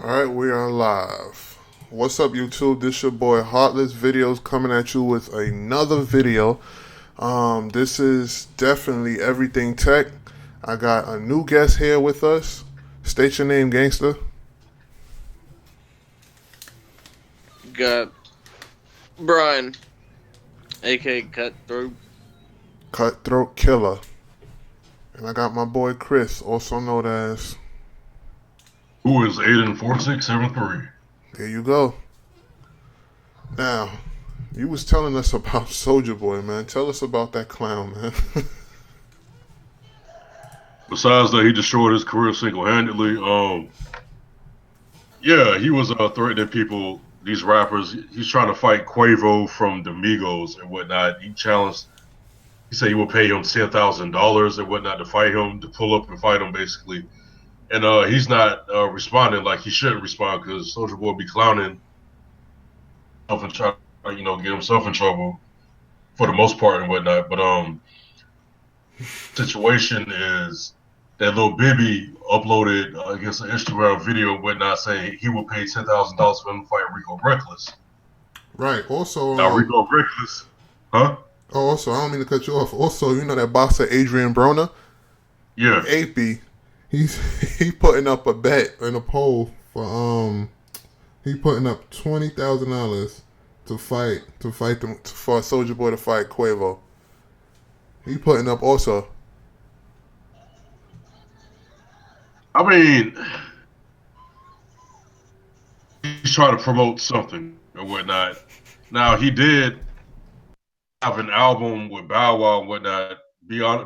Alright, we are live. What's up, YouTube? This your boy Heartless Videos coming at you with another video. This is definitely everything tech. I got a new guest here with us. State your name, gangster. Got Brian, aka Cutthroat. Cutthroat Killer. And I got my boy Chris, also known as... Who is Aiden4673? There you go. Now, you was telling us about Soulja Boy, man. Tell us about that clown, man. Besides that, he destroyed his career single-handedly. Yeah, he was threatening people, these rappers. He's trying to fight Quavo from the Migos and whatnot. He said he would pay him $10,000 and whatnot to fight him, to pull up and fight him, basically. And he's not responding like he should respond, because Soulja Boy be clowning and trying to, get himself in trouble for the most part and whatnot. But situation is that Lil Bibby uploaded, I guess, an Instagram video and whatnot saying he would pay $10,000 for him to fight Rico Reckless. Right. Also, Now Rico Reckless, huh? Oh, also, I don't mean to cut you off. Also, you know that boxer Adrian Broner? Yeah. AP. He putting up a bet in a poll for he putting up $20,000 to fight them for Soulja Boy to fight Quavo. He putting up also. I mean, he's trying to promote something or whatnot. Now he did have an album with Bow Wow and whatnot.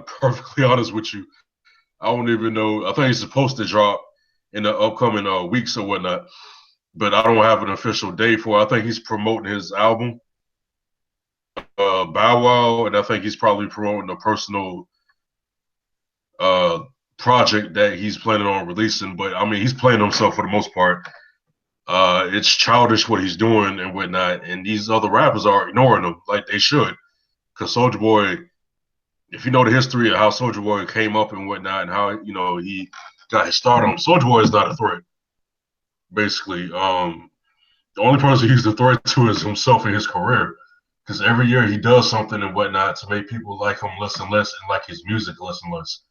Perfectly honest with you, I don't even know. I think he's supposed to drop in the upcoming weeks or whatnot, but I don't have an official date for it. I think he's promoting his album, Bow Wow, and I think he's probably promoting a personal project that he's planning on releasing. But I mean, he's playing himself for the most part. It's childish what he's doing and whatnot, and these other rappers are ignoring him like they should, because Soulja Boy, if you know the history of how Soulja Boy came up and whatnot, and how he got his start on, Soulja Boy is not a threat. Basically, the only person he's a threat to is himself and his career, because every year he does something and whatnot to make people like him less and less, and like his music less and less.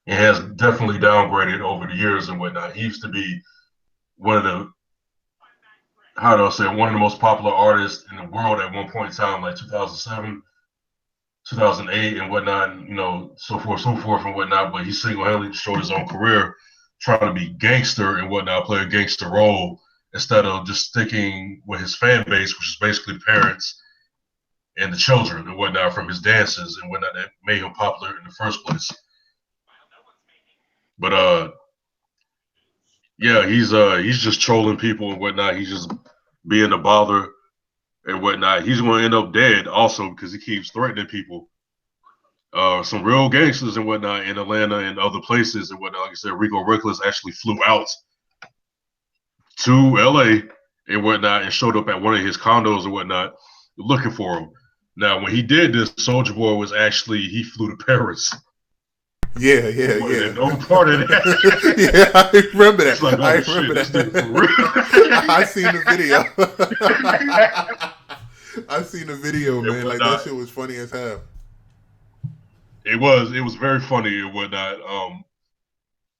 It has definitely downgraded over the years and whatnot. He used to be one of the one of the most popular artists in the world at one point in time, like 2007. 2008 and whatnot, so forth and whatnot. But he single-handedly destroyed his own career trying to be gangster and whatnot, play a gangster role instead of just sticking with his fan base, which is basically parents and the children and whatnot from his dances and whatnot that made him popular in the first place. But yeah, he's just trolling people and whatnot. He's just being a bother and whatnot. He's going to end up dead also because he keeps threatening people. Some real gangsters and whatnot in Atlanta and other places and whatnot. Like I said, Rico Reckless actually flew out to LA and whatnot and showed up at one of his condos and whatnot looking for him. Now, when he did this, Soulja Boy he flew to Paris. Yeah. No part of that. Yeah, I remember that. Like, I remember that. I seen the video. I seen the video, man. Like, that shit was funny as hell. It was very funny and whatnot.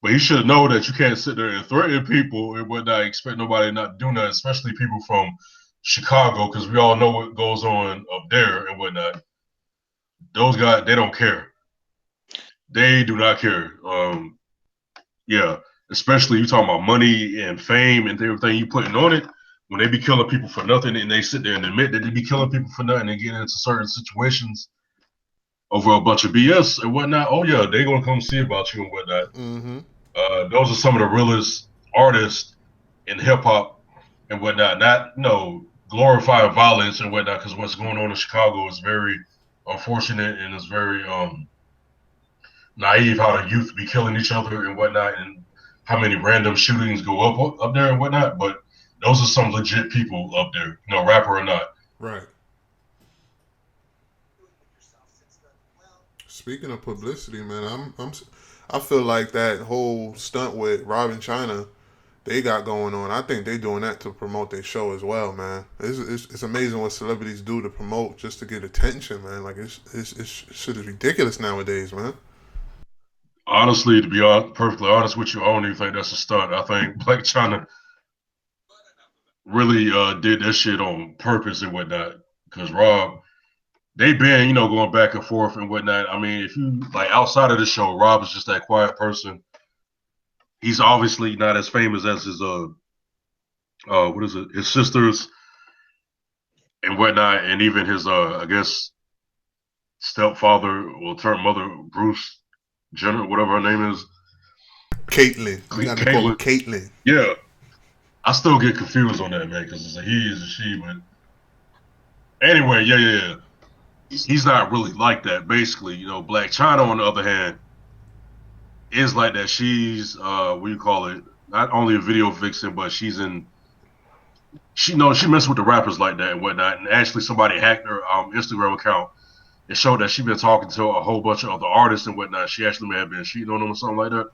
But he should know that you can't sit there and threaten people and whatnot, expect nobody not to do that, especially people from Chicago, because we all know what goes on up there and whatnot. Those guys, they don't care. They do not care. Yeah, especially you talking about money and fame and everything you putting on it. When they be killing people for nothing and they sit there and admit that they be killing people for nothing and get into certain situations over a bunch of BS and whatnot, oh yeah, they gonna come see about you and whatnot. Mm-hmm. Those are some of the realest artists in hip hop and whatnot. Not glorifying violence and whatnot, because what's going on in Chicago is very unfortunate and it's very naive how the youth be killing each other and whatnot, and how many random shootings go up there and whatnot. But those are some legit people up there, rapper or not. Right. Speaking of publicity, man, I feel like that whole stunt with Robin China they got going on. I think they doing that to promote their show as well, man. It's amazing what celebrities do to promote just to get attention, man. Like it's shit is ridiculous nowadays, man. Honestly, to be perfectly honest with you, I don't even think that's a stunt. I think Black China really did that shit on purpose and whatnot. Because Rob, they been, going back and forth and whatnot. I mean, if you like outside of the show, Rob is just that quiet person. He's obviously not as famous as his what is it, his sisters and whatnot, and even his I guess stepfather or turned mother, Bruce Jenner, whatever her name is. Caitlyn. You got to call her Caitlyn. Yeah. I still get confused on that, man, because it's a he, it's a she, but anyway, yeah. He's not really like that, basically. Black China, on the other hand, is like that. She's what do you call it? Not only a video vixen, but she messed with the rappers like that and whatnot. And actually, somebody hacked her Instagram account. It showed that she'd been talking to a whole bunch of other artists and whatnot. She actually may have been cheating on them or something like that,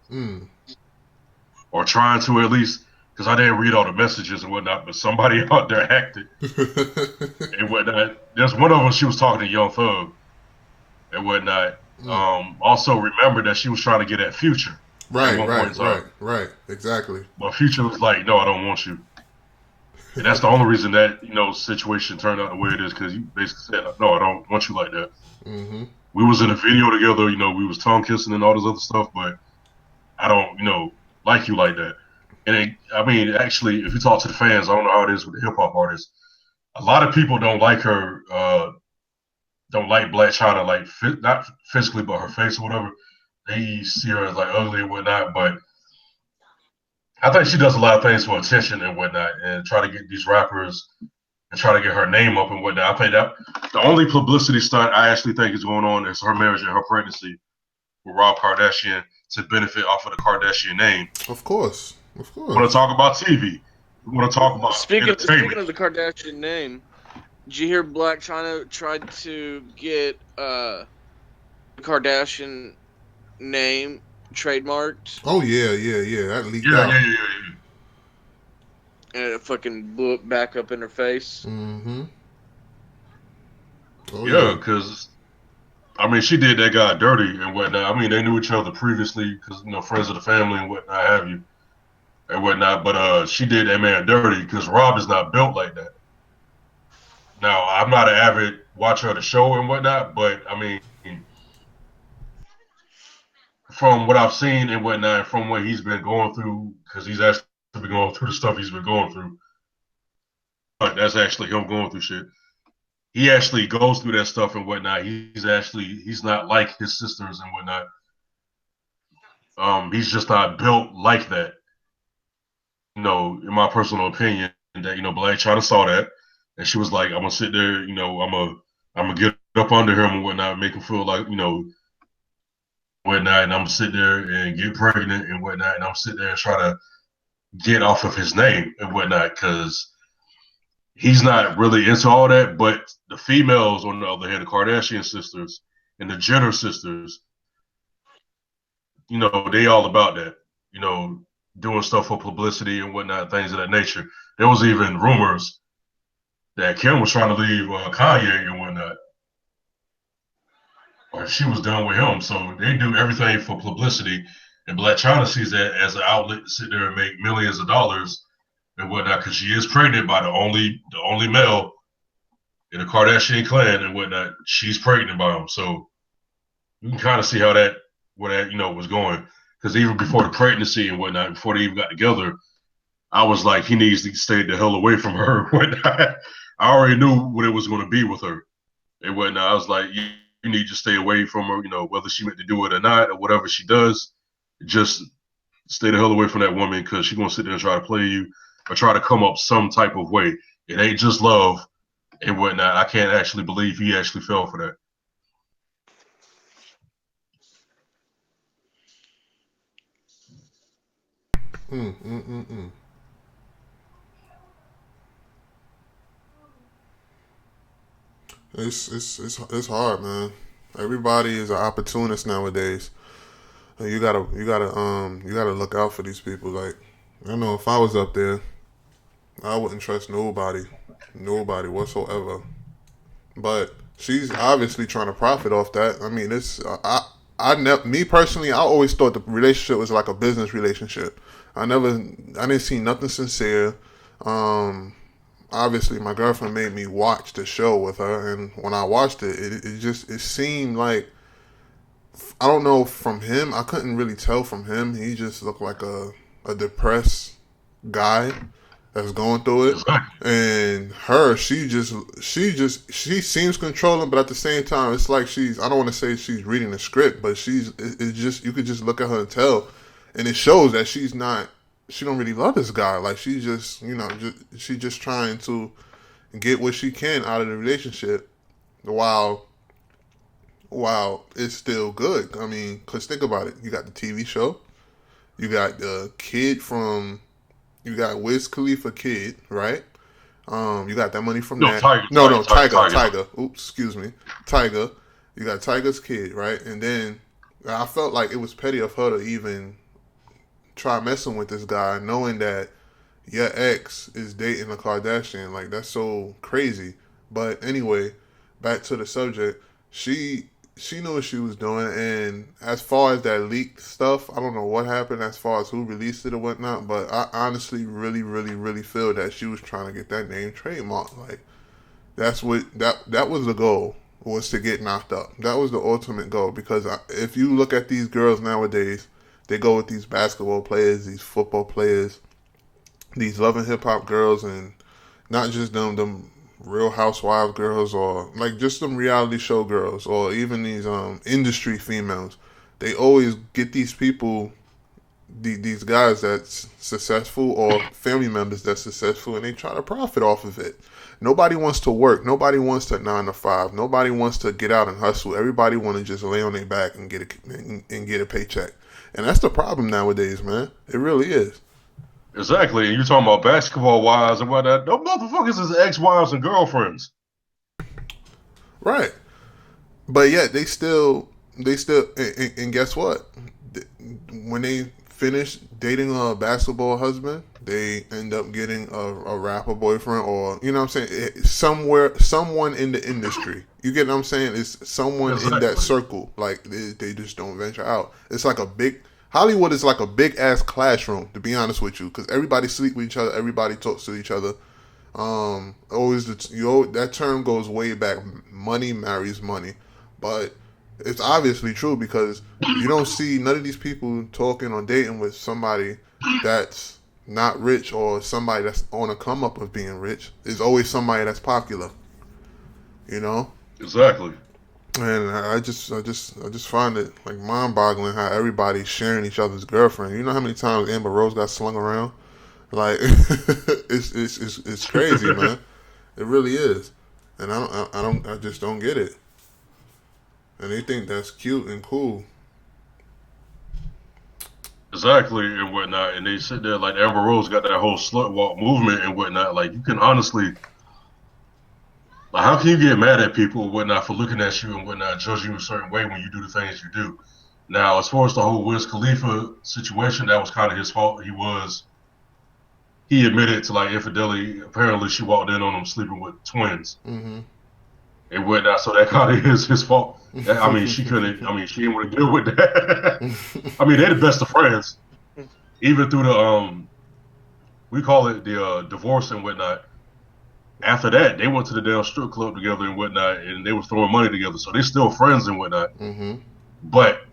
or trying to at least. Because I didn't read all the messages and whatnot, but somebody out there hacked it and whatnot. There's one of them. She was talking to Young Thug and whatnot. Also, remember that she was trying to get at Future. Right. Exactly. But Future was like, "No, I don't want you." And that's the only reason that situation turned out the way it is, because you basically said, "No, I don't want you like that." Mm-hmm. We was in a video together. We was tongue kissing and all this other stuff, but I don't, like you like that. And actually, if you talk to the fans, I don't know how it is with the hip hop artists. A lot of people don't like her, don't like Black China, like not physically, but her face or whatever. They see her as like ugly and whatnot. But I think she does a lot of things for attention and whatnot, and try to get these rappers and try to get her name up and whatnot. I think that the only publicity stunt I actually think is going on is her marriage and her pregnancy with Rob Kardashian to benefit off of the Kardashian name. Of course. We want to talk about TV. We want to talk about speaking of the Kardashian name, did you hear Black China tried to get the Kardashian name trademarked? Oh yeah. That leaked out. Yeah. And it fucking blew it back up in her face. Mm-hmm. Oh, yeah, because she did that guy dirty and whatnot. They knew each other previously because friends of the family and whatnot have you. And whatnot, but she did that man dirty because Rob is not built like that. Now, I'm not an avid watcher of the show and whatnot, but from what I've seen and whatnot, from what he's been going through, because he's actually been going through the stuff he's been going through. But that's actually him going through shit. He actually goes through that stuff and whatnot. He's not like his sisters and whatnot. He's just not built like that. In my personal opinion, that Black China saw that, and she was like, "I'm gonna sit there, I'm gonna get up under him and whatnot, make him feel like, whatnot, and I'm gonna sit there and get pregnant and whatnot, and I'm gonna sit there and try to get off of his name and whatnot, because he's not really into all that. But the females, on the other hand, the Kardashian sisters and the Jenner sisters, they all about that, doing stuff for publicity and whatnot, things of that nature. There was even rumors that Kim was trying to leave Kanye and whatnot, or she was done with him. So they do everything for publicity, and Blac Chyna sees that as an outlet to sit there and make millions of dollars and whatnot, because she is pregnant by the only male in the Kardashian clan and whatnot. She's pregnant by him, so you can kind of see where that was going. Because even before the pregnancy and whatnot, before they even got together, I was like, he needs to stay the hell away from her. I already knew what it was going to be with her and whatnot. I was like, you need to stay away from her, whether she meant to do it or not, or whatever she does, just stay the hell away from that woman, because she's going to sit there and try to play you or try to come up some type of way. It ain't just love and whatnot. I can't actually believe he actually fell for that. It's hard, man. Everybody is an opportunist nowadays. You gotta look out for these people. Like, I know if I was up there, I wouldn't trust nobody whatsoever. But she's obviously trying to profit off that. I mean, me personally, I always thought the relationship was like a business relationship. I didn't see nothing sincere. Um, Obviously, my girlfriend made me watch the show with her, and when I watched it, it seemed like, I don't know, from him, I couldn't really tell from him. He just looked like a depressed guy that's going through it. Exactly. And her, she seems controlling, but at the same time, it's like I don't want to say she's reading the script, but it's just, you could just look at her and tell. And it shows that she don't really love this guy. Like, she's just, she just trying to get what she can out of the relationship while it's still good. I mean, because think about it. You got the TV show. You got the kid from, you got Wiz Khalifa kid, right? You got that money from No, that. Tiger, No, no, Tiger, Tiger. Tiger. Oops, excuse me, Tiger. You got Tiger's kid, right? And then I felt like it was petty of her to even try messing with this guy, knowing that your ex is dating a Kardashian. Like, that's so crazy. But anyway, back to the subject. She knew what she was doing, and as far as that leaked stuff, I don't know what happened as far as who released it or whatnot. But I honestly, really, really, really feel that she was trying to get that name trademarked. Like, that was the goal, was to get knocked up. That was the ultimate goal, because if you look at these girls nowadays, they go with these basketball players, these football players, these Love and Hip Hop girls, and not just them Real Housewives girls, or like just some reality show girls, or even these industry females. They always get these people, these guys that's successful, or family members that's successful, and they try to profit off of it. Nobody wants to work. Nobody wants to 9 to 5. Nobody wants to get out and hustle. Everybody want to just lay on their back and get a paycheck. And that's the problem nowadays, man. It really is. Exactly. And you're talking about basketball wives and whatnot. Those motherfuckers is ex-wives and girlfriends. Right. But yet and guess what? When they finish dating a basketball husband, they end up getting a rapper boyfriend, or you know what I'm saying, someone in the industry. You get what I'm saying? It's someone in that circle. Like, they just don't venture out. It's like Hollywood is like a big ass classroom, to be honest with you, because everybody sleep with each other, everybody talks to each other. Always that term goes way back. Money marries money, but it's obviously true, because you don't see none of these people talking or dating with somebody that's not rich, or somebody that's on a come up of being rich. It's always somebody that's popular, you know. Exactly. And I just find it like mind-boggling how everybody's sharing each other's girlfriend. You know how many times Amber Rose got slung around? Like, it's crazy, man. It really is, and I just don't get it. And they think that's cute and cool. Exactly, and whatnot. And they sit there like Amber Rose got that whole slut walk movement and whatnot. Like, you can honestly, like, how can you get mad at people and whatnot for looking at you and whatnot, judging you a certain way when you do the things you do? Now, as far as the whole Wiz Khalifa situation, that was kind of his fault. He admitted to, like, infidelity. Apparently, she walked in on him sleeping with twins Mm-hmm. and whatnot. So that kind of is his fault. I mean, she couldn't. I mean, she didn't want to deal with that. I mean, they're the best of friends, even through the we call it the divorce and whatnot. After that, they went to the damn strip club together and whatnot, and they were throwing money together. So they're still friends and whatnot. Mm-hmm. But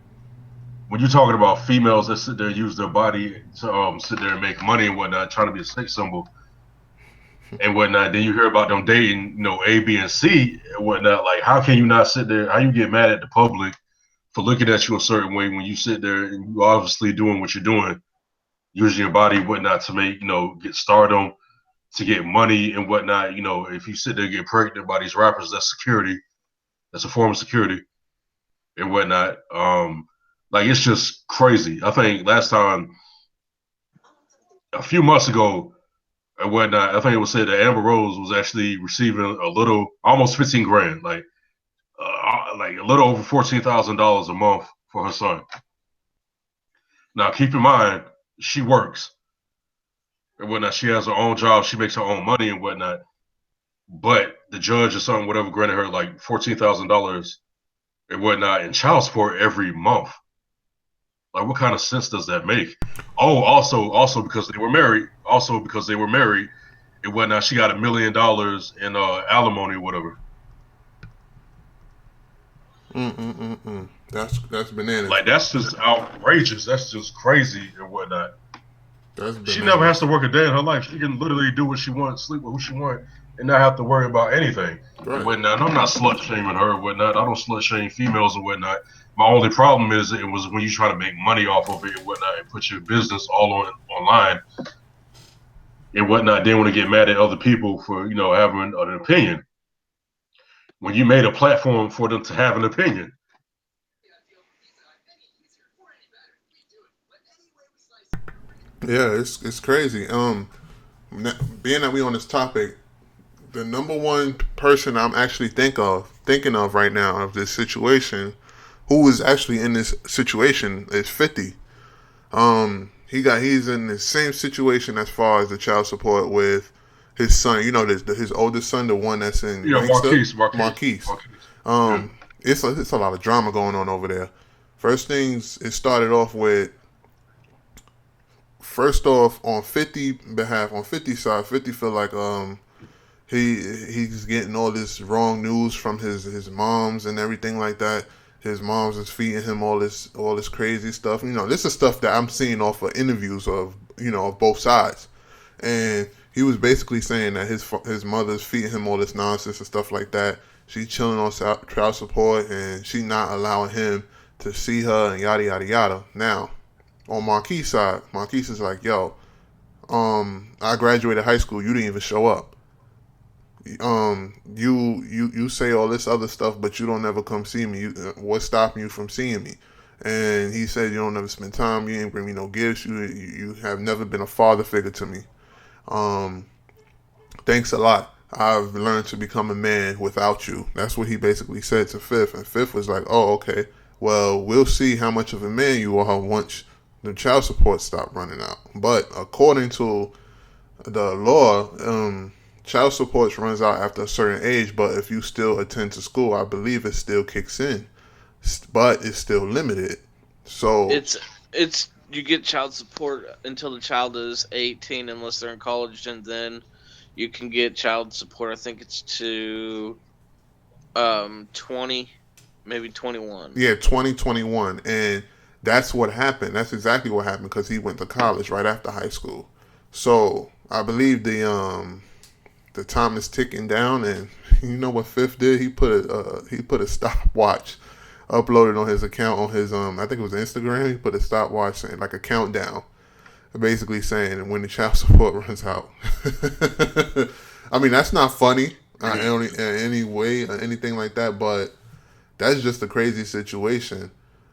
when you're talking about females that sit there and use their body to sit there and make money and whatnot, trying to be a sex symbol and whatnot, then you hear about them dating, A, B, and C and whatnot. Like, how can you not sit there? How you get mad at the public for looking at you a certain way when you sit there and you obviously doing what you're doing, using your body and whatnot to make, get stardom, to get money and whatnot. If you sit there and get pregnant by these rappers, that's security. That's a form of security and whatnot. Like, it's just crazy. I think last time, a few months ago and whatnot, I think it was said that Amber Rose was actually receiving almost 15 grand, like a little over $14,000 a month for her son. Now, keep in mind, she works. and whatnot. She has her own job. She makes her own money and whatnot. But the judge or something, whatever, granted her like $14,000 and whatnot in child support every month. Like, what kind of sense does that make? Oh, also because they were married. Also because they were married and whatnot, she got $1 million in alimony or whatever. That's bananas. Like, that's just outrageous. That's just crazy and whatnot. That's She never has bananas. to work a day in her life. She can literally do what she wants, sleep with who she wants, and not have to worry about anything and Right. whatnot. And I'm not slut shaming her and whatnot. I don't slut shame females and whatnot. My only problem is it was when you try to make money off of it and whatnot and put your business all online and whatnot. Then want to get mad at other people for having an opinion when you made a platform for them to have an opinion. Yeah, it's crazy. Being that we on this topic, the number one person I'm actually thinking of right now of this situation, who is actually in this situation, is 50. He's in the same situation as far as the child support with his son. You know, his oldest son, the one that's in Yeah, gangster, Marquise. Marquise. Yeah. It's a lot of drama going on over there. First things, it started off with first off on 50 behalf, on 50 side. 50 feel like he's getting all this wrong news from his moms and everything like that. His moms is feeding him all this crazy stuff. You know, this is stuff that I'm seeing off of interviews of of both sides, and he was basically saying that his mother's feeding him all this nonsense and stuff like that. She's chilling on child support and she not allowing him to see her and yada yada yada. Now, on Marquis' side, Marquis is like, yo, I graduated high school, you didn't even show up. You say all this other stuff, but you don't ever come see me. What's stopping you from seeing me? And he said, you don't ever spend time. You ain't bring me no gifts. You have never been a father figure to me. Um, Thanks a lot. I've learned to become a man without you. That's what he basically said to Fifth, and Fifth was like, oh, okay. Well, we'll see how much of a man you are once the child support stop running out. But according to the law, child support runs out after a certain age, but if you still attend to school, I believe it still kicks in, but it's still limited. So It's you get child support until the child is 18 unless they're in college, and then you can get child support. I think it's to 20, maybe 21. yeah, 2021, and that's what happened. That's exactly what happened because he went to college right after high school. So I believe the time is ticking down, and you know what Fifth did? He put a stopwatch uploaded on his account on his I think it was Instagram. He put a stopwatch saying like a countdown, basically saying when the child support runs out. I mean that's not funny in any way or anything like that, but that's just a crazy situation.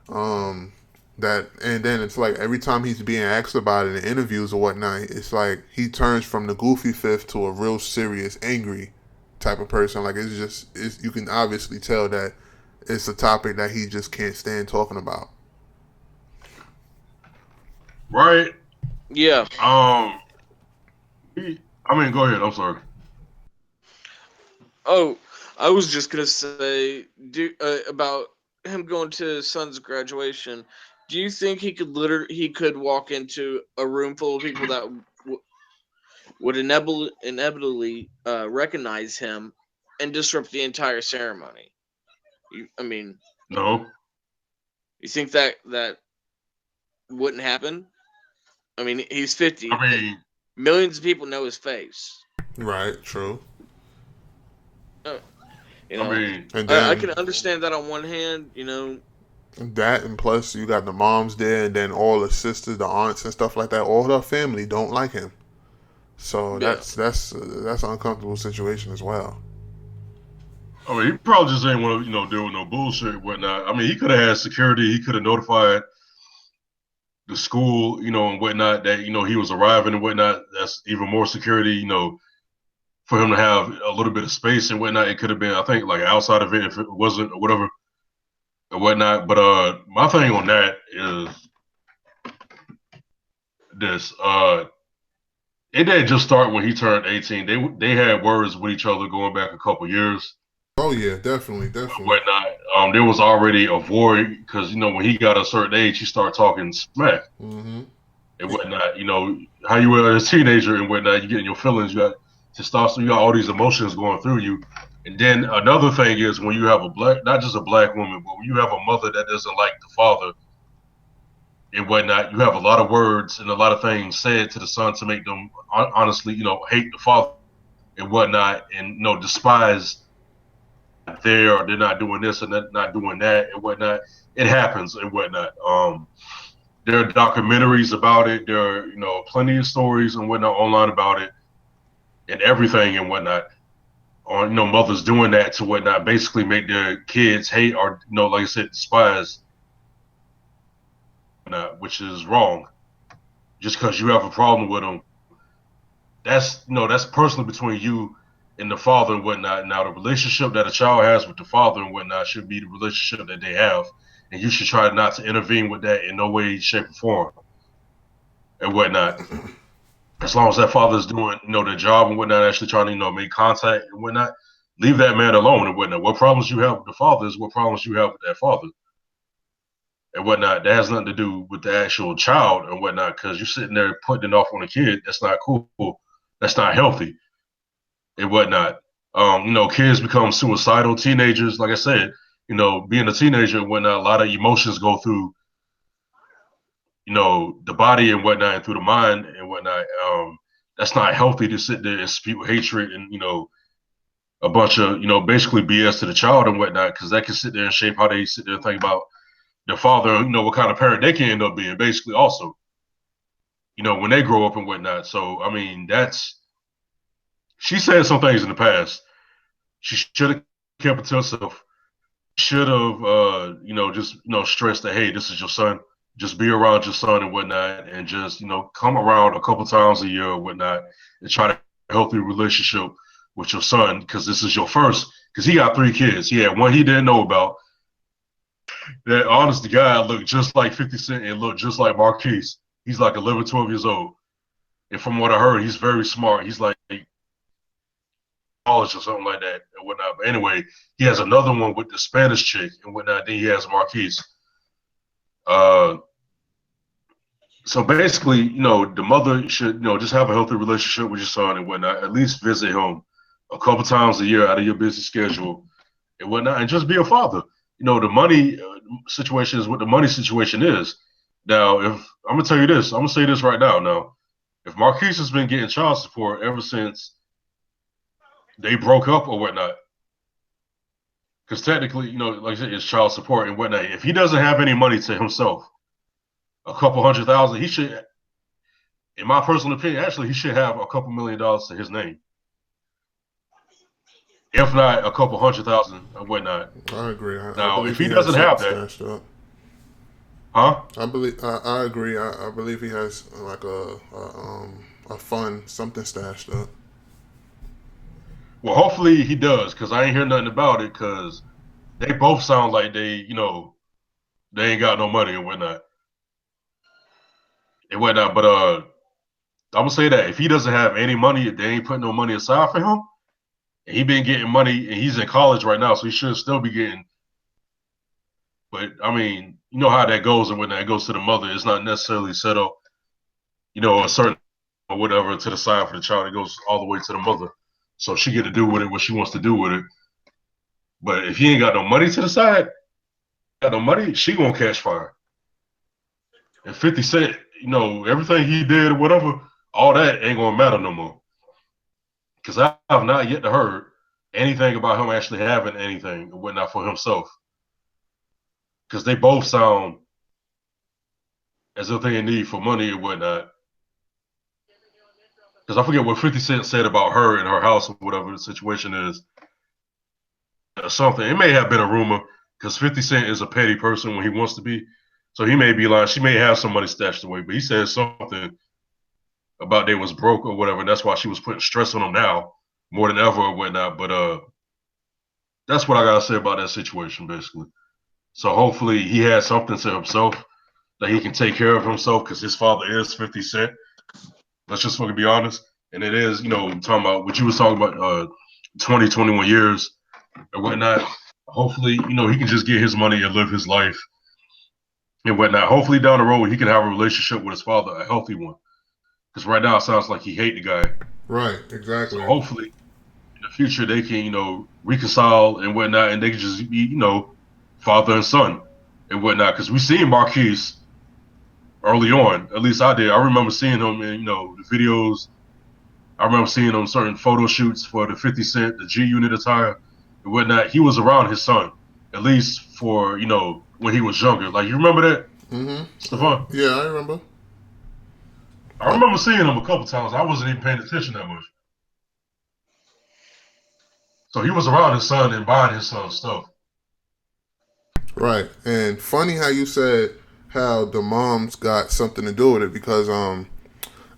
Um, that and then it's like every time he's being asked about it in interviews or whatnot, it's like he turns from the goofy Fifth to a real serious, angry type of person. Like you can obviously tell that it's a topic that he just can't stand talking about. Right. Yeah. I mean, go ahead. I'm sorry. Oh, I was just gonna say, about him going to his son's graduation. Do you think he could walk into a room full of people that would inevitably recognize him and disrupt the entire ceremony? I mean, No. you think that wouldn't happen? I mean, he's 50. I mean, Millions of people know his face. Right. True. Uh, you I know, mean, And I then can understand that on one hand. that, and plus you got the moms there, and then all the sisters, the aunts, and stuff like that. All her family don't like him. So Yeah, that's an uncomfortable situation as well. I mean, he probably just ain't want to, deal with no bullshit and whatnot. I mean, he could have had security. He could have notified the school, and whatnot that he was arriving and whatnot. That's even more security, for him to have a little bit of space and whatnot. It could have been, I think, like an outside event if it wasn't or whatever and whatnot. But my thing on that is this. It didn't just start when he turned 18. They had words with each other going back a couple years, Oh yeah, definitely, definitely. whatnot. There was already a void because when he got a certain age, he started talking smack Mm-hmm. and whatnot. How you were as a teenager and whatnot. You getting your feelings. You got testosterone. You got all these emotions going through you. And then another thing is when you have not just a black woman, but when you have a mother that doesn't like the father and whatnot, you have a lot of words and a lot of things said to the son to make them honestly, hate the father and whatnot, and despise they're not doing this and they're not doing that and whatnot. It happens and whatnot. There are documentaries about it. There are plenty of stories and whatnot online about it and everything and whatnot. On mothers doing that to whatnot, basically make their kids hate or like I said, despise, which is wrong. Just because you have a problem with them, that's personally between you and the father and whatnot. Now, the relationship that a child has with the father and whatnot should be the relationship that they have, and you should try not to intervene with that in no way, shape, or form and whatnot. As long as that father is doing, their job and whatnot, actually trying to, make contact and whatnot, leave that man alone and whatnot. What problems you have with the father is what problems you have with that father and whatnot. That has nothing to do with the actual child and whatnot, because you're sitting there putting it off on a kid. That's not cool. That's not healthy and whatnot. Kids become suicidal. Teenagers, like I said, being a teenager and whatnot, a lot of emotions go through, the body and whatnot, and through the mind and whatnot. That's not healthy to sit there and spew hatred and a bunch of basically BS to the child and whatnot, because that can sit there and shape how they sit there and think about their father. What kind of parent they can end up being, basically, also. When they grow up and whatnot. So I mean, she said some things in the past. She should have kept it to herself. Should have, just stressed that, hey, this is your son. Just be around your son and whatnot, and just come around a couple times a year or whatnot, and try to have a healthy relationship with your son, because this is your first. Because he got 3 kids. He had one he didn't know about. That honest to God looked just like 50 Cent and looked just like Marquise. He's like 11, 12 years old, and from what I heard, he's very smart. He's like college or something like that and whatnot. But anyway, he has another one with the Spanish chick and whatnot. Then he has Marquise. Uh, so basically, the mother should, just have a healthy relationship with your son and whatnot. At least visit him a couple times a year out of your busy schedule and whatnot, and just be a father. The money situation is what the money situation is. Now, if I'm gonna tell you this, I'm gonna say this right now. Now, if Marquise has been getting child support ever since they broke up or whatnot, because technically, like I said, it's child support and whatnot. If he doesn't have any money to himself, a couple 100,000, he should, in my personal opinion, actually, he should have a couple $1,000,000 to his name. If not, a couple 100,000 and whatnot. I agree. I Now, believe if he he has doesn't something have that, stashed up. huh? I agree. I believe he has like a fund, something stashed up. Well, hopefully he does, because I ain't hear nothing about it, because they both sound like they ain't got no money and whatnot. But I'm gonna say that if he doesn't have any money, they ain't putting no money aside for him. And he been getting money, and he's in college right now, so he should still be getting. But I mean, you know how that goes, and when that goes to the mother, it's not necessarily set up, a certain or whatever to the side for the child. It goes all the way to the mother, so she get to do with it what she wants to do with it. But if he ain't got no money to the side, got no money, she gonna catch fire. And 50 Cent, everything he did or whatever, all that ain't gonna matter no more. Because I have not yet heard anything about him actually having anything or whatnot for himself. Because they both sound as if they in need for money or whatnot. Because I forget what 50 Cent said about her and her house or whatever the situation is. Or something. It may have been a rumor, because 50 Cent is a petty person when he wants to be. So he may be lying. She may have some money stashed away, but he said something about they was broke or whatever. And that's why she was putting stress on him now more than ever or whatnot. But that's what I gotta say about that situation, basically. So hopefully he has something to himself that he can take care of himself, because his father is 50 Cent. Let's just fucking be honest. And it is, talking about what you was talking about, 20, 21 years and whatnot. Hopefully, he can just get his money and live his life and whatnot. Hopefully down the road he can have a relationship with his father, a healthy one. Because right now it sounds like he hate the guy. Right, So exactly. hopefully in the future they can, reconcile and whatnot, and they can just be, father and son and whatnot. Because we seen Marquise early on. At least I did. I remember seeing him in, the videos. I remember seeing him certain photo shoots for the 50 Cent, the G Unit attire and whatnot. He was around his son, at least for, when he was younger. Like, you remember that, Stefan? Yeah, I remember. I remember seeing him a couple times. I wasn't even paying attention that much. So he was around his son and buying his son stuff. Right. And funny how you said how the moms got something to do with it because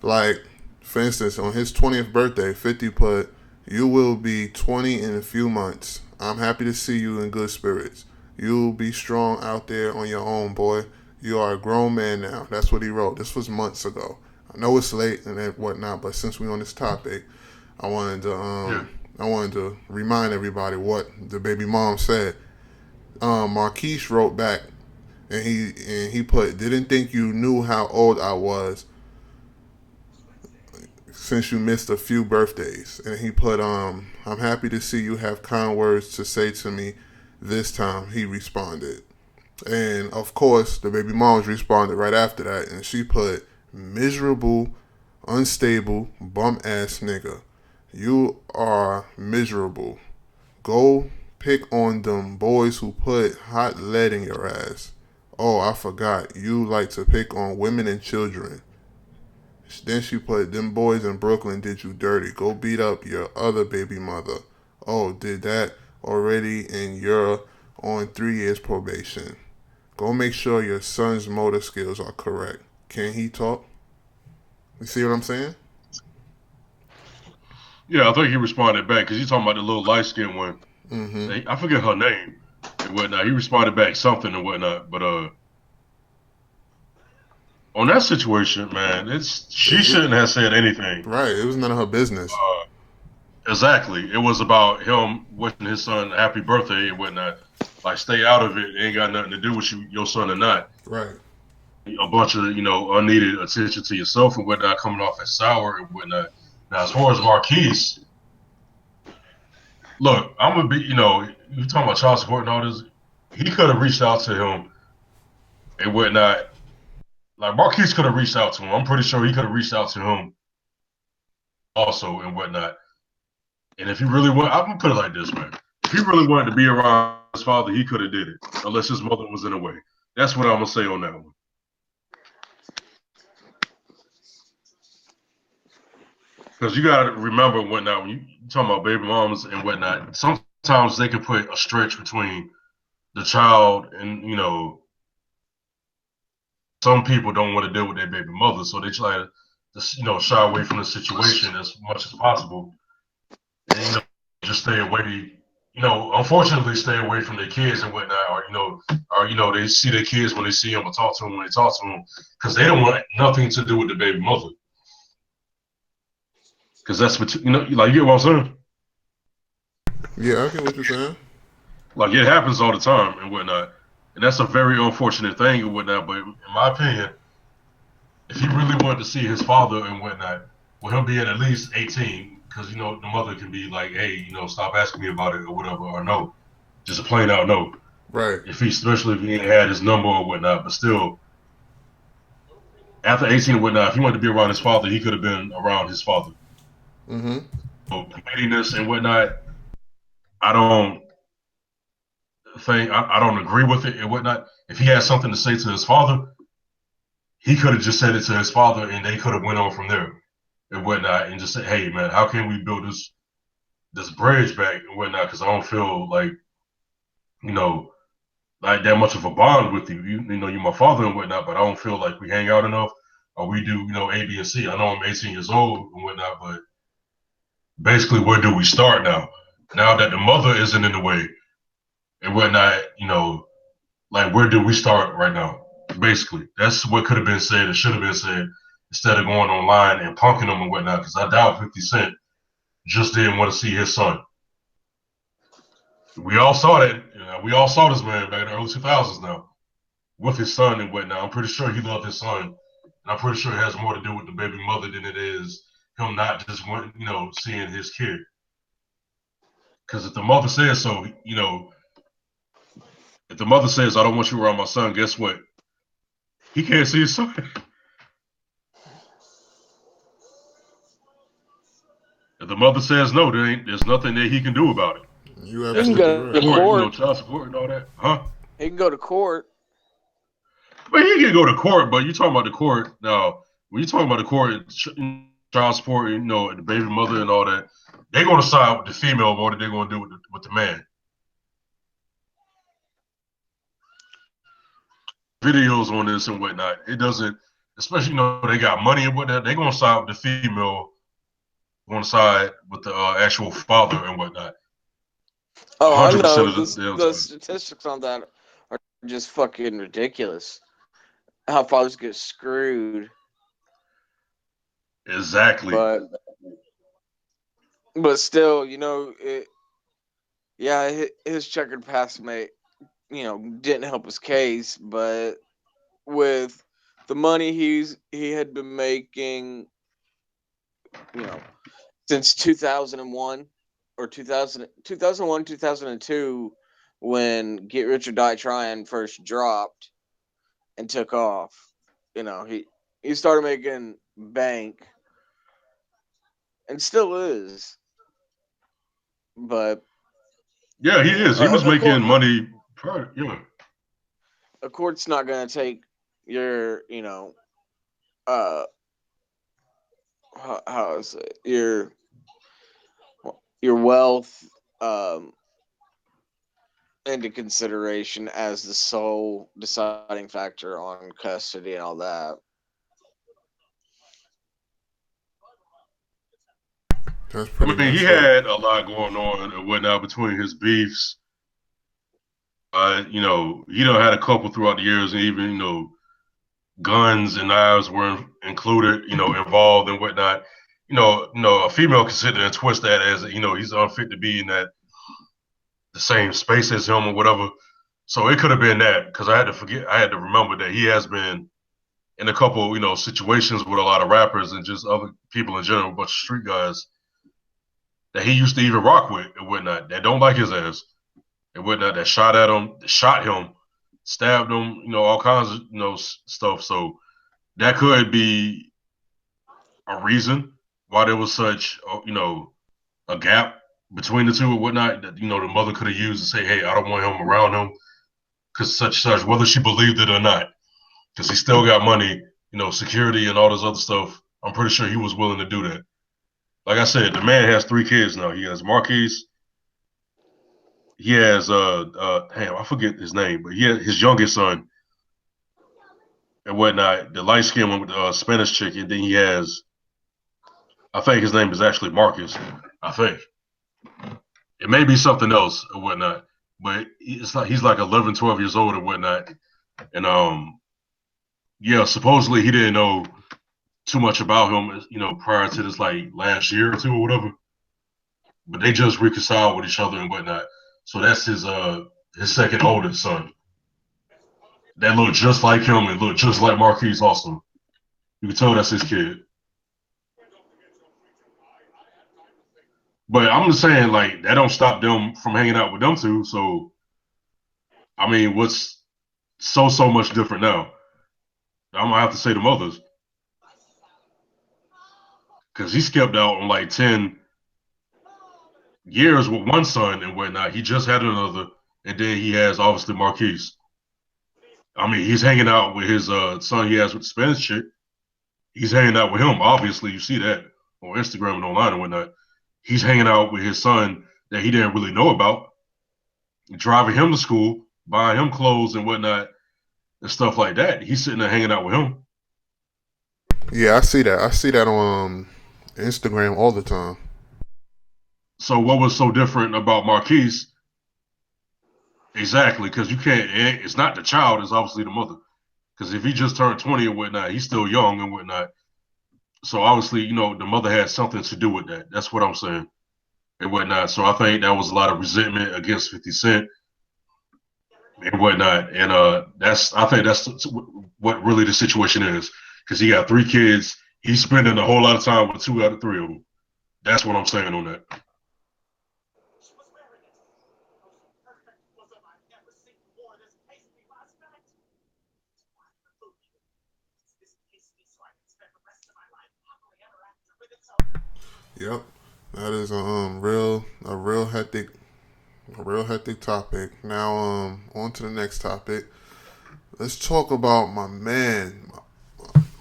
like for instance on his 20th birthday 50 put you will be 20 in a few months. I'm happy to see you in good spirits. You'll be strong out there on your own, boy. You are a grown man now. That's what he wrote. This was months ago. I know it's late and whatnot, but since we're on this topic, I wanted to Yeah. remind everybody what the baby mom said. Marquise wrote back and he put, "Didn't think you knew how old I was since you missed a few birthdays." And he put, "I'm happy to see you have kind words to say to me this time." He responded, and of course the baby moms responded right after that, and she put, "Miserable, unstable, bum ass nigga. You are miserable. Go pick on them boys who put hot lead in your ass. Oh, I forgot. You like to pick on women and children." Then she put, "Them boys in Brooklyn did you dirty. Go beat up your other baby mother. Oh, did that already and you're on 3 years probation. Go make sure your son's motor skills are correct. Can he talk?" You see what I'm saying? Yeah, I think he responded back because he's talking about the little light skinned one. Mm-hmm. I forget her name and whatnot. He responded back something and whatnot. But on that situation, man, she shouldn't have said anything. Right. It was none of her business. Exactly. It was about him wishing his son happy birthday and whatnot. Like, stay out of it. It ain't got nothing to do with your son or not. Right. A bunch of, unneeded attention to yourself and whatnot coming off as sour and whatnot. Now, as far as Marquise, look, I'm going to be, you talking about child support and all this. He could have reached out to him and whatnot. Like, Marquise could have reached out to him. I'm pretty sure he could have reached out to him also and whatnot. And if he really want, I'm gonna put it like this, man. If he really wanted to be around his father, he could have did it, unless his mother was in the way. That's what I'm gonna say on that one. Because you gotta remember whatnot when you talking about baby moms and whatnot. Sometimes they can put a stretch between the child and some people don't want to deal with their baby mother, so they try to shy away from the situation as much as possible, and just stay away. Unfortunately, stay away from their kids and whatnot, or they see their kids when they see them, or talk to them when they talk to them, because they don't want nothing to do with the baby mother. Because that's what like, you get what I'm saying? Yeah, I get what you're saying. Like, it happens all the time and whatnot, and that's a very unfortunate thing and whatnot. But in my opinion, if he really wanted to see his father and whatnot, with him being at least 18, because the mother can be like, hey, stop asking me about it or whatever, or no, just a plain out no. Right. Especially if he ain't had his number or whatnot, but still, after 18 and whatnot, if he wanted to be around his father, he could have been around his father. Mm-hmm. So, pettiness and whatnot, I don't I don't agree with it and whatnot. If he had something to say to his father, he could have just said it to his father, and they could have went on from there and whatnot, and just said, "Hey, man, how can we build this bridge back and whatnot? Because I don't feel like you know like that much of a bond with you. You're my father and whatnot, but I don't feel like we hang out enough, or we do A, B, and C. I know I'm 18 years old and whatnot, but basically, where do we start now? Now that the mother isn't in the way and whatnot, like, where do we start right now? Basically, that's what could have been said and should have been said instead of going online and punking them and whatnot. Because I doubt 50 Cent just didn't want to see his son. We all saw that. We all saw this man back in the early 2000s now with his son and whatnot. I'm pretty sure he loved his son. And I'm pretty sure it has more to do with the baby mother than it is him not just seeing his kid. Because if the mother says so, if the mother says, I don't want you around my son, guess what? He can't see his son. If the mother says no, there's nothing that he can do about it. You He can absolutely go to right. court. Child support and all that. Huh? He can go to court. But he can go to court, but you talking about the court now. When you talking about the court, child support, the baby mother and all that, they're going to side with the female more than they're going to do with the man. Videos on this and whatnot, it doesn't, especially, they got money and whatnot, they're going to side with the female, going to side with the actual father and whatnot. Oh, I 100% know. of The statistics on that are just fucking ridiculous. How fathers get screwed. Exactly. But still, his checkered past didn't help his case, but with the money he had been making, since 2001 or 2001, 2002, when Get Rich or Die Trying first dropped and took off, he started making bank and still is. But yeah, he is. He was making money. A court's not going to take your, how is it, your wealth into consideration as the sole deciding factor on custody and all that. That's pretty much he had a lot going on and whatnot between his beefs. He done had a couple throughout the years, and even, guns and knives were included, involved and whatnot. A female can sit there and twist that as, he's unfit to be in the same space as him or whatever. So it could have been that, because I had to remember that he has been in a couple, situations with a lot of rappers and just other people in general, a bunch of street guys that he used to even rock with and whatnot, that don't like his ass and whatnot, that shot at him, shot him, stabbed him, all kinds of, stuff. So that could be a reason why there was such, a gap between the two and whatnot that, the mother could have used to say, hey, I don't want him around him because such, whether she believed it or not, because he still got money, security and all this other stuff. I'm pretty sure he was willing to do that. Like I said, the man has 3 kids now. He has Marquise. He has damn, I forget his name, but he has his youngest son and whatnot. The light skinned one with the Spanish chick, and then he has, I think his name is actually Marcus. I think it may be something else or whatnot, but it's like he's like 11, 12 years old and whatnot. And yeah, supposedly he didn't know too much about him, prior to this like last year or two or whatever. But they just reconciled with each other and whatnot. So that's his second oldest son. That looked just like him and looked just like Marquise also. You can tell that's his kid. But I'm just saying, like, that don't stop them from hanging out with them two. So, I mean, what's so much different now? I'm gonna have to say the mothers, because he skipped out on like 10 years with one son and whatnot. He just had another, and then he has obviously Marquise. I mean, he's hanging out with his son he has with the Spanish chick. He's hanging out with him. Obviously, you see that on Instagram and online and whatnot. He's hanging out with his son that he didn't really know about, driving him to school, buying him clothes and whatnot, and stuff like that. He's sitting there hanging out with him. Yeah, I see that. I see that on Instagram all the time. So what was so different about Marquise? Exactly, because you can't. It's not the child. It's obviously the mother. Because if he just turned 20 and whatnot, he's still young and whatnot. So obviously, the mother had something to do with that. That's what I'm saying and whatnot. So I think that was a lot of resentment against 50 Cent and whatnot. And I think that's what really the situation is because he got 3 kids. He's spending a whole lot of time with 2 out of 3 of them. That's what I'm saying on that. Yep, that is a real hectic topic. Now, on to the next topic. Let's talk about my man,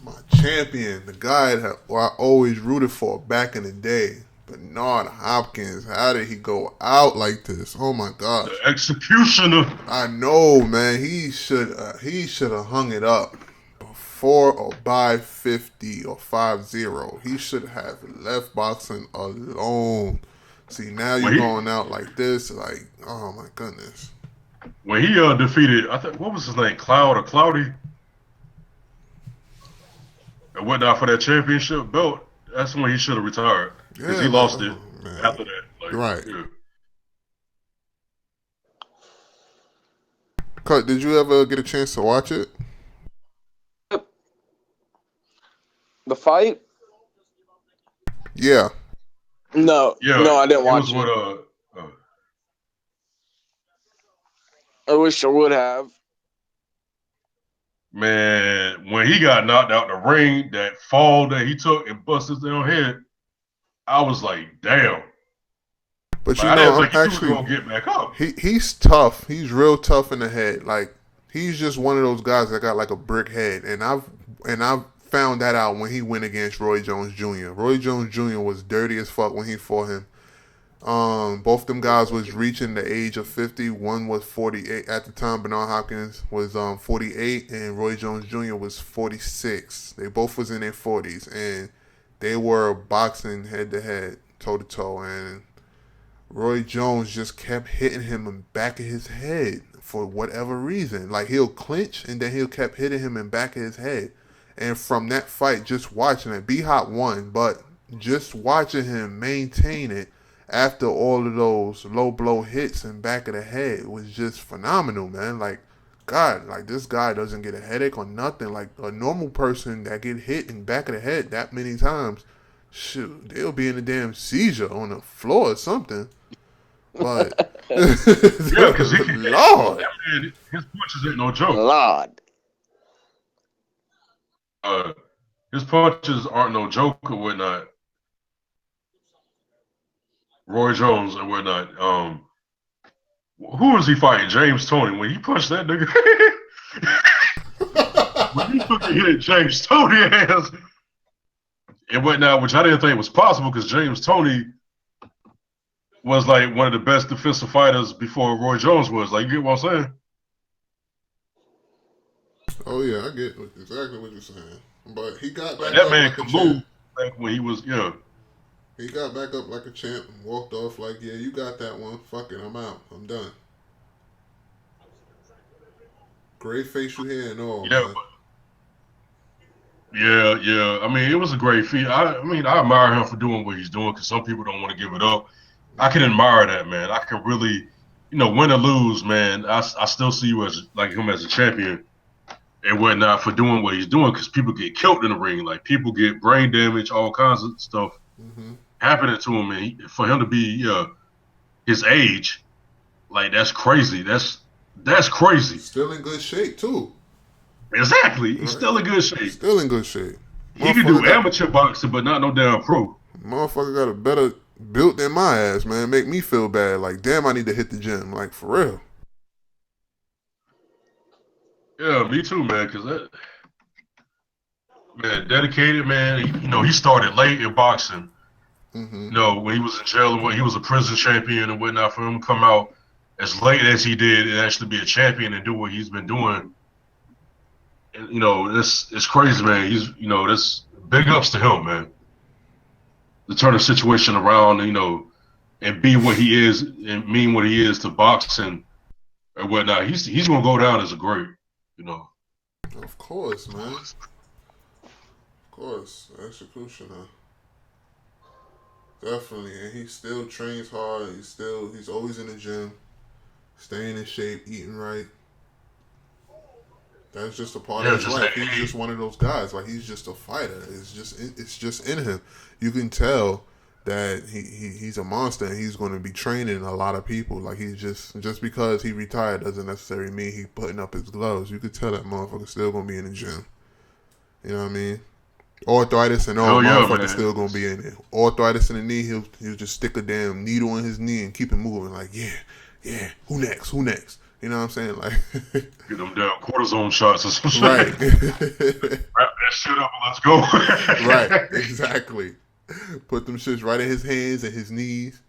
my champion, the guy that I always rooted for back in the day, Bernard Hopkins. How did he go out like this? Oh my The gosh! executioner. I know, man. He should have hung it up. 4 or 550 or 50. He should have left boxing alone. See, now you're When he going out like this, like, oh my goodness. when he defeated, I think what was his name, Cloud or Cloudy, and whatnot for that championship belt. That's when he should have retired because Yeah, he like, lost it oh man. after that. Like, Right. yeah. Cut, did you ever get a chance to watch it? The fight? Yeah. No, Yeah, no, I didn't it was watch with it. I wish I would have. man, when he got knocked out the ring, that fall that he took and busted his damn head, I was like, damn. But Like you I know, didn't I'm think he was actually gonna get back up. he's tough. He's real tough in the head. Like he's just one of those guys that got like a brick head. And I've found that out when he went against Roy Jones Jr. Roy Jones Jr. was dirty as fuck when he fought him. Both them guys was reaching the age of 50. One was 48 at the time. Bernard Hopkins was 48, and Roy Jones Jr. was 46. They both was in their 40s, and they were boxing head to head, toe to toe, and Roy Jones just kept hitting him in the back of his head for whatever reason. Like he'll clinch and then he'll kept hitting him in the back of his head. And from that fight, just watching it, B Hot won, but just watching him maintain it after all of those low blow hits in back of the head was just phenomenal, man. Like God, like this guy doesn't get a headache or nothing. Like a normal person that get hit in back of the head that many times, shoot, they'll be in a damn seizure on the floor or something. But Yeah, because he can. Lord, That man, his punches ain't no joke. Lord. Uh, his punches aren't no joke or whatnot. Roy Jones and whatnot. Who was he fighting? James Tony. When he punched that nigga, when he took a hit, James Tony ass and whatnot, which I didn't think was possible because James Tony was like one of the best defensive fighters before Roy Jones was. Like, you get what I'm saying? oh yeah, I get exactly what you're saying. But he got Like back that up man like a could champ. move back when he was, yeah. He got back up like a champ and walked off like, yeah, you got that one. Fuck it, I'm out. I'm done. Great facial hair and all, Yeah, man. yeah. I mean, it was a great feat. I mean, I admire him for doing what he's doing because some people don't want to give it up. I can admire that, man. I can really, win or lose, man. I still see you as like him as a champion and whatnot for doing what he's doing because people get killed in the ring. Like people get brain damage, all kinds of stuff Mm-hmm. happening to him, and for him to be his age, like that's crazy. That's crazy. Still in good shape too. Exactly. He's Right? still in good shape. Still in good shape. He can Motherfucker do got amateur boxing, but not no damn pro. motherfucker got a better built than my ass, man. Make me feel bad. Like, damn, I need to hit the gym. Like, for real. Yeah, me too, man. Because that man, dedicated man. He started late in boxing. Mm-hmm. When he was in jail and when he was a prison champion and whatnot. For him to come out as late as he did and actually be a champion and do what he's been doing, and, it's crazy, man. He's, that's big ups to him, man. To turn the situation around, and be what he is and mean what he is to boxing and whatnot. He's gonna go down as a great, you know. Of course, man. Of course, executioner. Definitely, and he still trains hard. He's always in the gym, staying in shape, eating right. That's just a part of Yeah, his just life. He's hey, just one of those guys. Like he's just a fighter. It's just in him. You can tell that he's a monster and he's going to be training a lot of people. Like he's just because he retired doesn't necessarily mean he putting up his gloves. You could tell that motherfucker's still going to be in the gym. You know what I mean? Arthritis and all, hell yeah, motherfucker man. still gonna be in it. Arthritis in the knee, he'll just stick a damn needle in his knee and keep it moving. Like yeah. Who next? Who next? You know what I'm saying? Like Get them damn cortisone shots or some shit. right, Wrap that shit up and let's right, go. exactly. Put them shits right in his hands and his knees.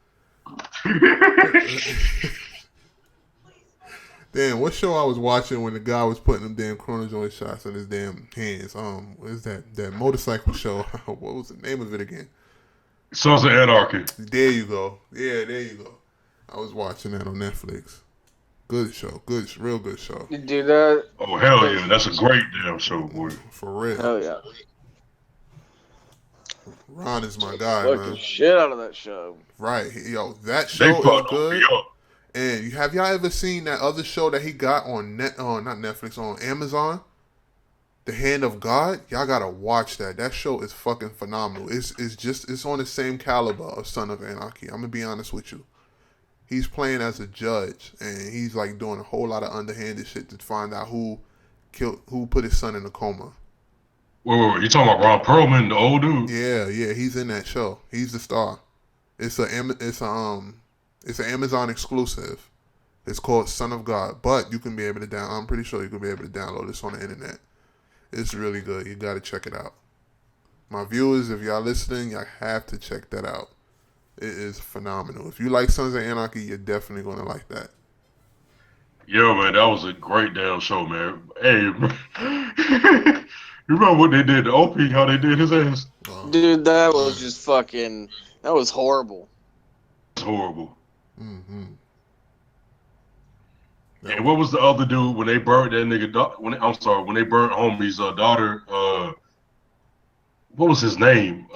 Damn, what show I was watching when the guy was putting them damn chronojoy shots in his damn hands? What is that motorcycle show? What was the name of it again? Sons of Anarchy. There you go. Yeah, there you go. I was watching that on Netflix. Good show. Real good show. You do that? Oh hell That yeah, that's a great damn show, boy. For real. hell yeah. Ron is my guy, Fucking man. shit out of that show. Right. Yo, that They show is fucked me good. up. And have y'all ever seen that other show that he got on not Netflix, on Amazon? The Hand of God? Y'all gotta watch that. That show is fucking phenomenal. It's on the same caliber of Son of Anarchy. I'm gonna be honest with you. He's playing as a judge and he's like doing a whole lot of underhanded shit to find out who put his son in a coma. Wait, you talking about Ron Perlman, the old dude? Yeah, he's in that show. He's the star. It's an Amazon exclusive. It's called Son of God, but you can be able to I'm pretty sure you can be able to download this on the internet. It's really good. You got to check it out. My viewers, if y'all listening, y'all have to check that out. It is phenomenal. If you like Sons of Anarchy, you're definitely gonna like that. Yeah, man, that was a great damn show, man. Hey, you remember what they did to OP? How they did his ass? Dude, that was Man. just fucking. That was horrible. It's horrible. Mm-hmm. And what was the other dude when they burned that nigga? When they burned homie's daughter. What was his name?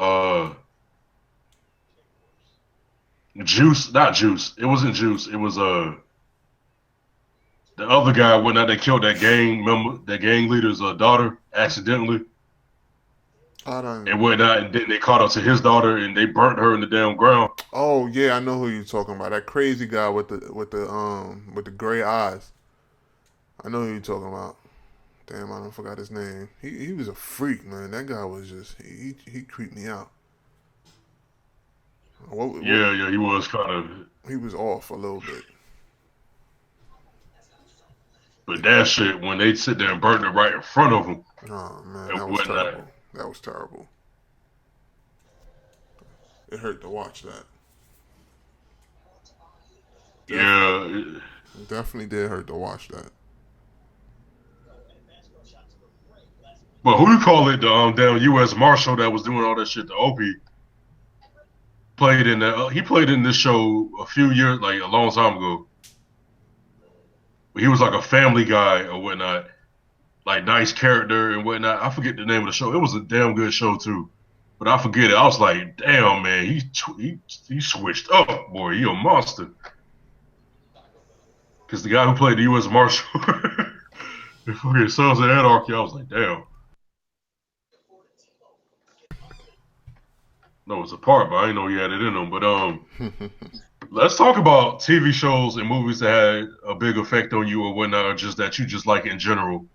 Juice, not Juice. It wasn't Juice. It was the other guy when they killed that gang member, that gang leader's daughter accidentally I don't. and whatnot, and then they caught up to his daughter and they burnt her in the damn ground. Oh yeah, I know who you're talking about. That crazy guy with the gray eyes. I know who you're talking about. Damn, I don't forgot his name. He was a freak, man. That guy was just he creeped me out. Yeah, he was kind of. He was off a little bit. But that shit, when they sit there and burn it right in front of him Oh man, and that was whatnot. terrible. That was terrible. It hurt to watch that. Yeah, It definitely did hurt to watch that. but who you call it? The damn U.S. Marshal that was doing all that shit to Opie played in that. He played in this show a few years, like a long time ago. He was like a family guy or whatnot, like nice character and whatnot. I forget the name of the show. It was a damn good show too, but I forget it. I was like, damn man, he switched up, boy. He a monster. Because the guy who played the U.S. Marshal, fucking Sons of Anarchy, I was like, damn. No, it's a part, but I didn't know he had it in him. But let's talk about TV shows and movies that had a big effect on you or whatnot, or just that you just like in general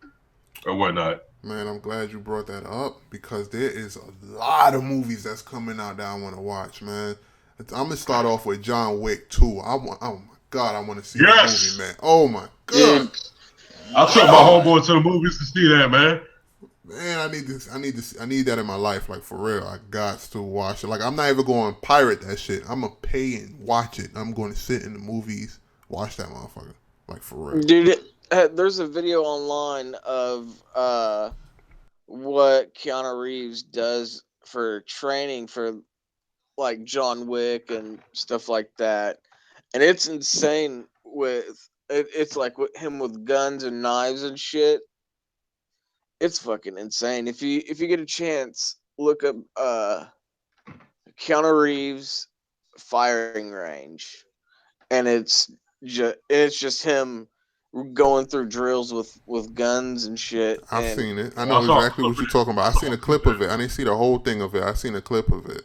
or whatnot. Man, I'm glad you brought that up because there is a lot of movies that's coming out that I want to watch, man. I'm gonna start off with John Wick 2. Oh my god, I want to see that movie, man. Oh my god, Dude. I took my homeboy to the movies to see that, man. man, I need that in my life, like for real. I got to watch it. Like I'm not even going to pirate that shit. I'm gonna pay and watch it. I'm going to sit in the movies, watch that motherfucker, like for real. Dude, there's a video online of what Keanu Reeves does for training for like John Wick and stuff like that, and it's insane. It's like with him with guns and knives and shit. It's fucking insane. If you get a chance, look up Keanu Reeves firing range, and it's just him going through drills with guns and shit. I've And seen it. I Well, know I saw a exactly clip what of you're it. talking about. I seen a clip of it. I didn't see the whole thing of it. I seen a clip of it.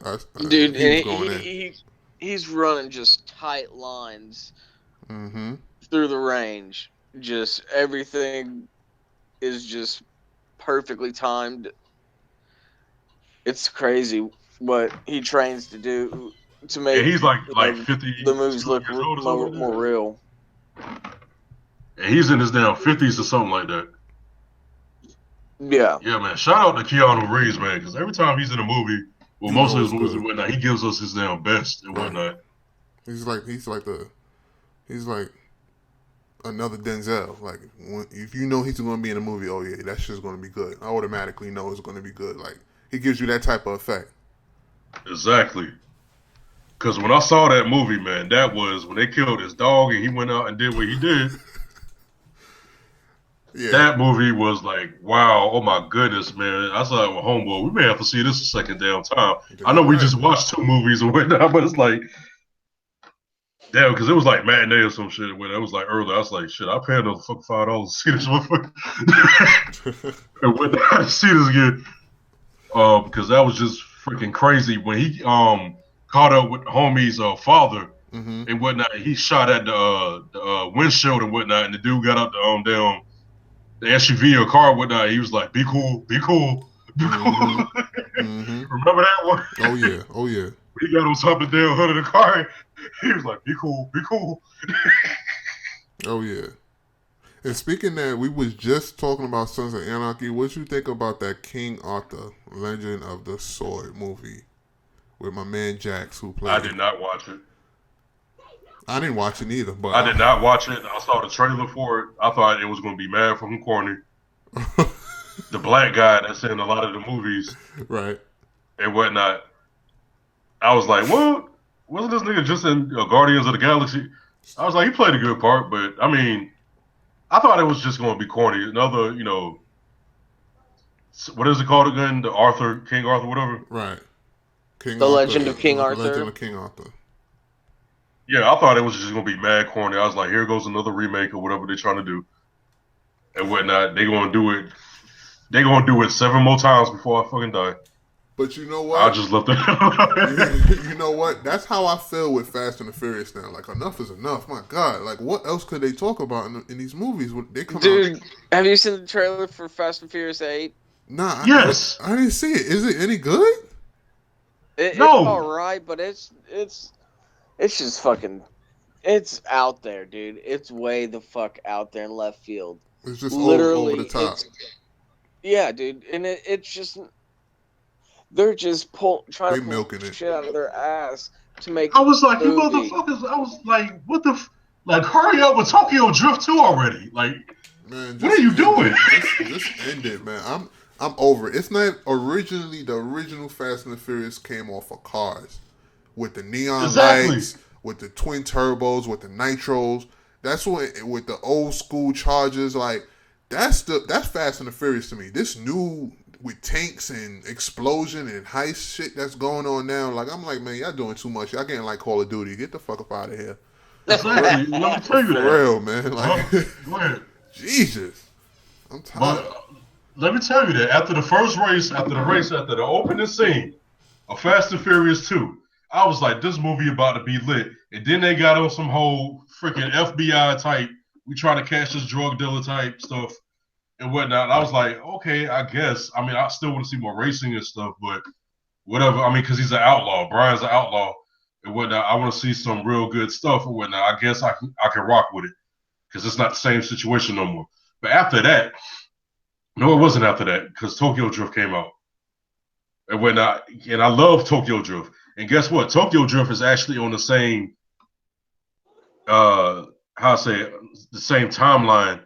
dude, He was going in. he's running just tight lines Mm-hmm. through the range. Just everything is just perfectly timed. It's crazy what he trains to do to And make he's like 52 the movies look years old or something like more that. real. And he's in his damn 50s or something like that. Yeah, Yeah, man. Shout out to Keanu Reeves, man, because every time he's in a movie, well, You most of know his it's movies good. and whatnot, he gives us his damn best and Right. whatnot. He's like another Denzel. Like if you know he's going to be in a movie, oh yeah, that shit's going to be good. I automatically know it's going to be good. Like he gives you that type of effect. Exactly. Because when I saw that movie, man, that was when they killed his dog and he went out and did what he did. Yeah. That movie was like, wow, oh my goodness, man. I saw it with Homeboy. We may have to see this a second damn time. I know Damn we right. just watched 2 movies and whatnot, but it's like, damn, because it was like matinee or some shit. When it was like early, I was like, shit, I paid another fucking $5 to see this motherfucker. And when I see this again, because that was just freaking crazy when he caught up with homie's father Mm-hmm. and whatnot. He shot at the windshield and whatnot, and the dude got out the down the SUV or car and whatnot. He was like, "Be cool, be cool, be Mm-hmm. cool." Mm-hmm. Remember that one? Oh yeah. Oh yeah. He got on top of the damn hood of the car. He was like, "Be cool, be cool." Oh yeah. And speaking that, we was just talking about Sons of Anarchy. What you think about that King Arthur, Legend of the Sword movie with my man Jax who I played? did not watch it. I didn't watch it either, but I did not watch it. I saw the trailer for it. I thought it was going to be mad from corny. The black guy that's in a lot of the movies right. and whatnot. I was like, what? Wasn't this nigga just in Guardians of the Galaxy? I was like, he played a good part, but I mean, I thought it was just going to be corny. Another, what is it called again? The King Arthur, whatever. Right. King The Arthur, Legend of King the Legend Arthur. of King Arthur. Yeah, I thought it was just going to be mad corny. I was like, here goes another remake or whatever they're trying to do and whatnot. They're going to do it. They're going to do it 7 more times before I fucking die. But you know I what? just left it. You know what? That's how I feel with Fast and the Furious now. Like enough is enough. My God. Like what else could they talk about in these movies when they come out? Dude, have you seen the trailer for Fast and Furious 8? Nah, Yes. I didn't see it. Is it any good? It's No. all right, but it's just fucking. It's out there, dude. It's way the fuck out there in left field. It's just Literally, over the top. yeah, dude, and it's just they're just trying They to pull milking it. shit out of their ass to make. I was like, you movie. motherfuckers. I was like, what the? Like, hurry up with Tokyo Drift 2 already. Like, Man, what are you doing? Just end it, man. I'm over it. It's not originally the original Fast and the Furious came off of cars with the neon Exactly. lights, with the twin turbos, with the nitros. That's what with the old school Chargers. Like that's Fast and the Furious to me. This new with tanks and explosion and heist shit that's going on now. Like I'm like, man, y'all doing too much. Y'all getting like Call of Duty. Get the fuck up out of here. Exactly. Let me tell you For that. real, man. Like Go ahead. Jesus. I'm tired. But let me tell you that after the first race, after the opening scene of Fast and Furious 2, I was like, this movie about to be lit. And then they got on some whole freaking FBI type, we trying to catch this drug dealer type stuff and whatnot. I was like, okay, I guess. I mean, I still want to see more racing and stuff, but whatever. I mean, because he's an outlaw. Brian's an outlaw and whatnot. I want to see some real good stuff and whatnot. I guess I can rock with it because it's not the same situation no more. But after that, no, it wasn't after that because Tokyo Drift came out and whatnot. And I love Tokyo Drift. And guess what? Tokyo Drift is actually on the same, how I say it, the same timeline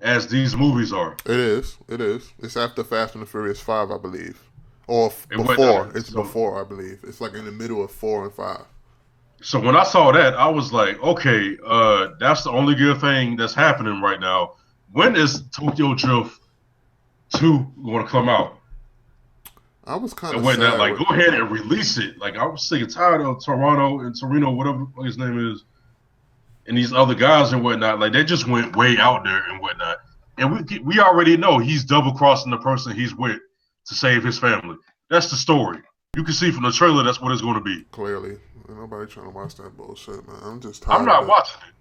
as these movies are. It is. It's after Fast and the Furious 5, I believe. Or And before. whatnot. It's before, I believe. It's like in the middle of 4 and 5. So when I saw that, I was like, okay, that's the only good thing that's happening right now. When is Tokyo Drift 2 going to come out? I was kind and of whatnot. sad Like, with. go ahead and release it. Like, I was sick and tired of Toronto and Torino, whatever his name is, and these other guys and whatnot. Like, they just went way out there and whatnot. And we already know he's double crossing the person he's with to save his family. That's the story. You can see from the trailer that's what it's going to be. Clearly, ain't nobody trying to watch that bullshit, man. I'm just I'm tired of not it. watching it.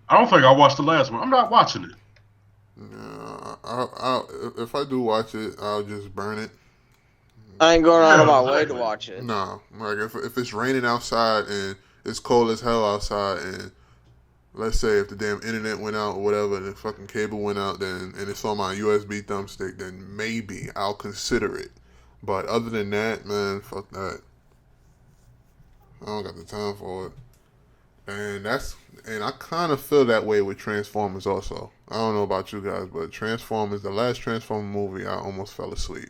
I don't think I watched the last one. I'm not watching it. Yeah, if I do watch it, I'll just burn it. I ain't going out of my way to exactly. watch it. No, like if it's raining outside and it's cold as hell outside, and let's say if the damn internet went out or whatever, and the fucking cable went out, then and it's on my USB thumbstick, then maybe I'll consider it. But other than that, man, fuck that. I don't got the time for it. And I kind of feel that way with Transformers also. I don't know about you guys, but Transformers, the last Transformer movie, I almost fell asleep.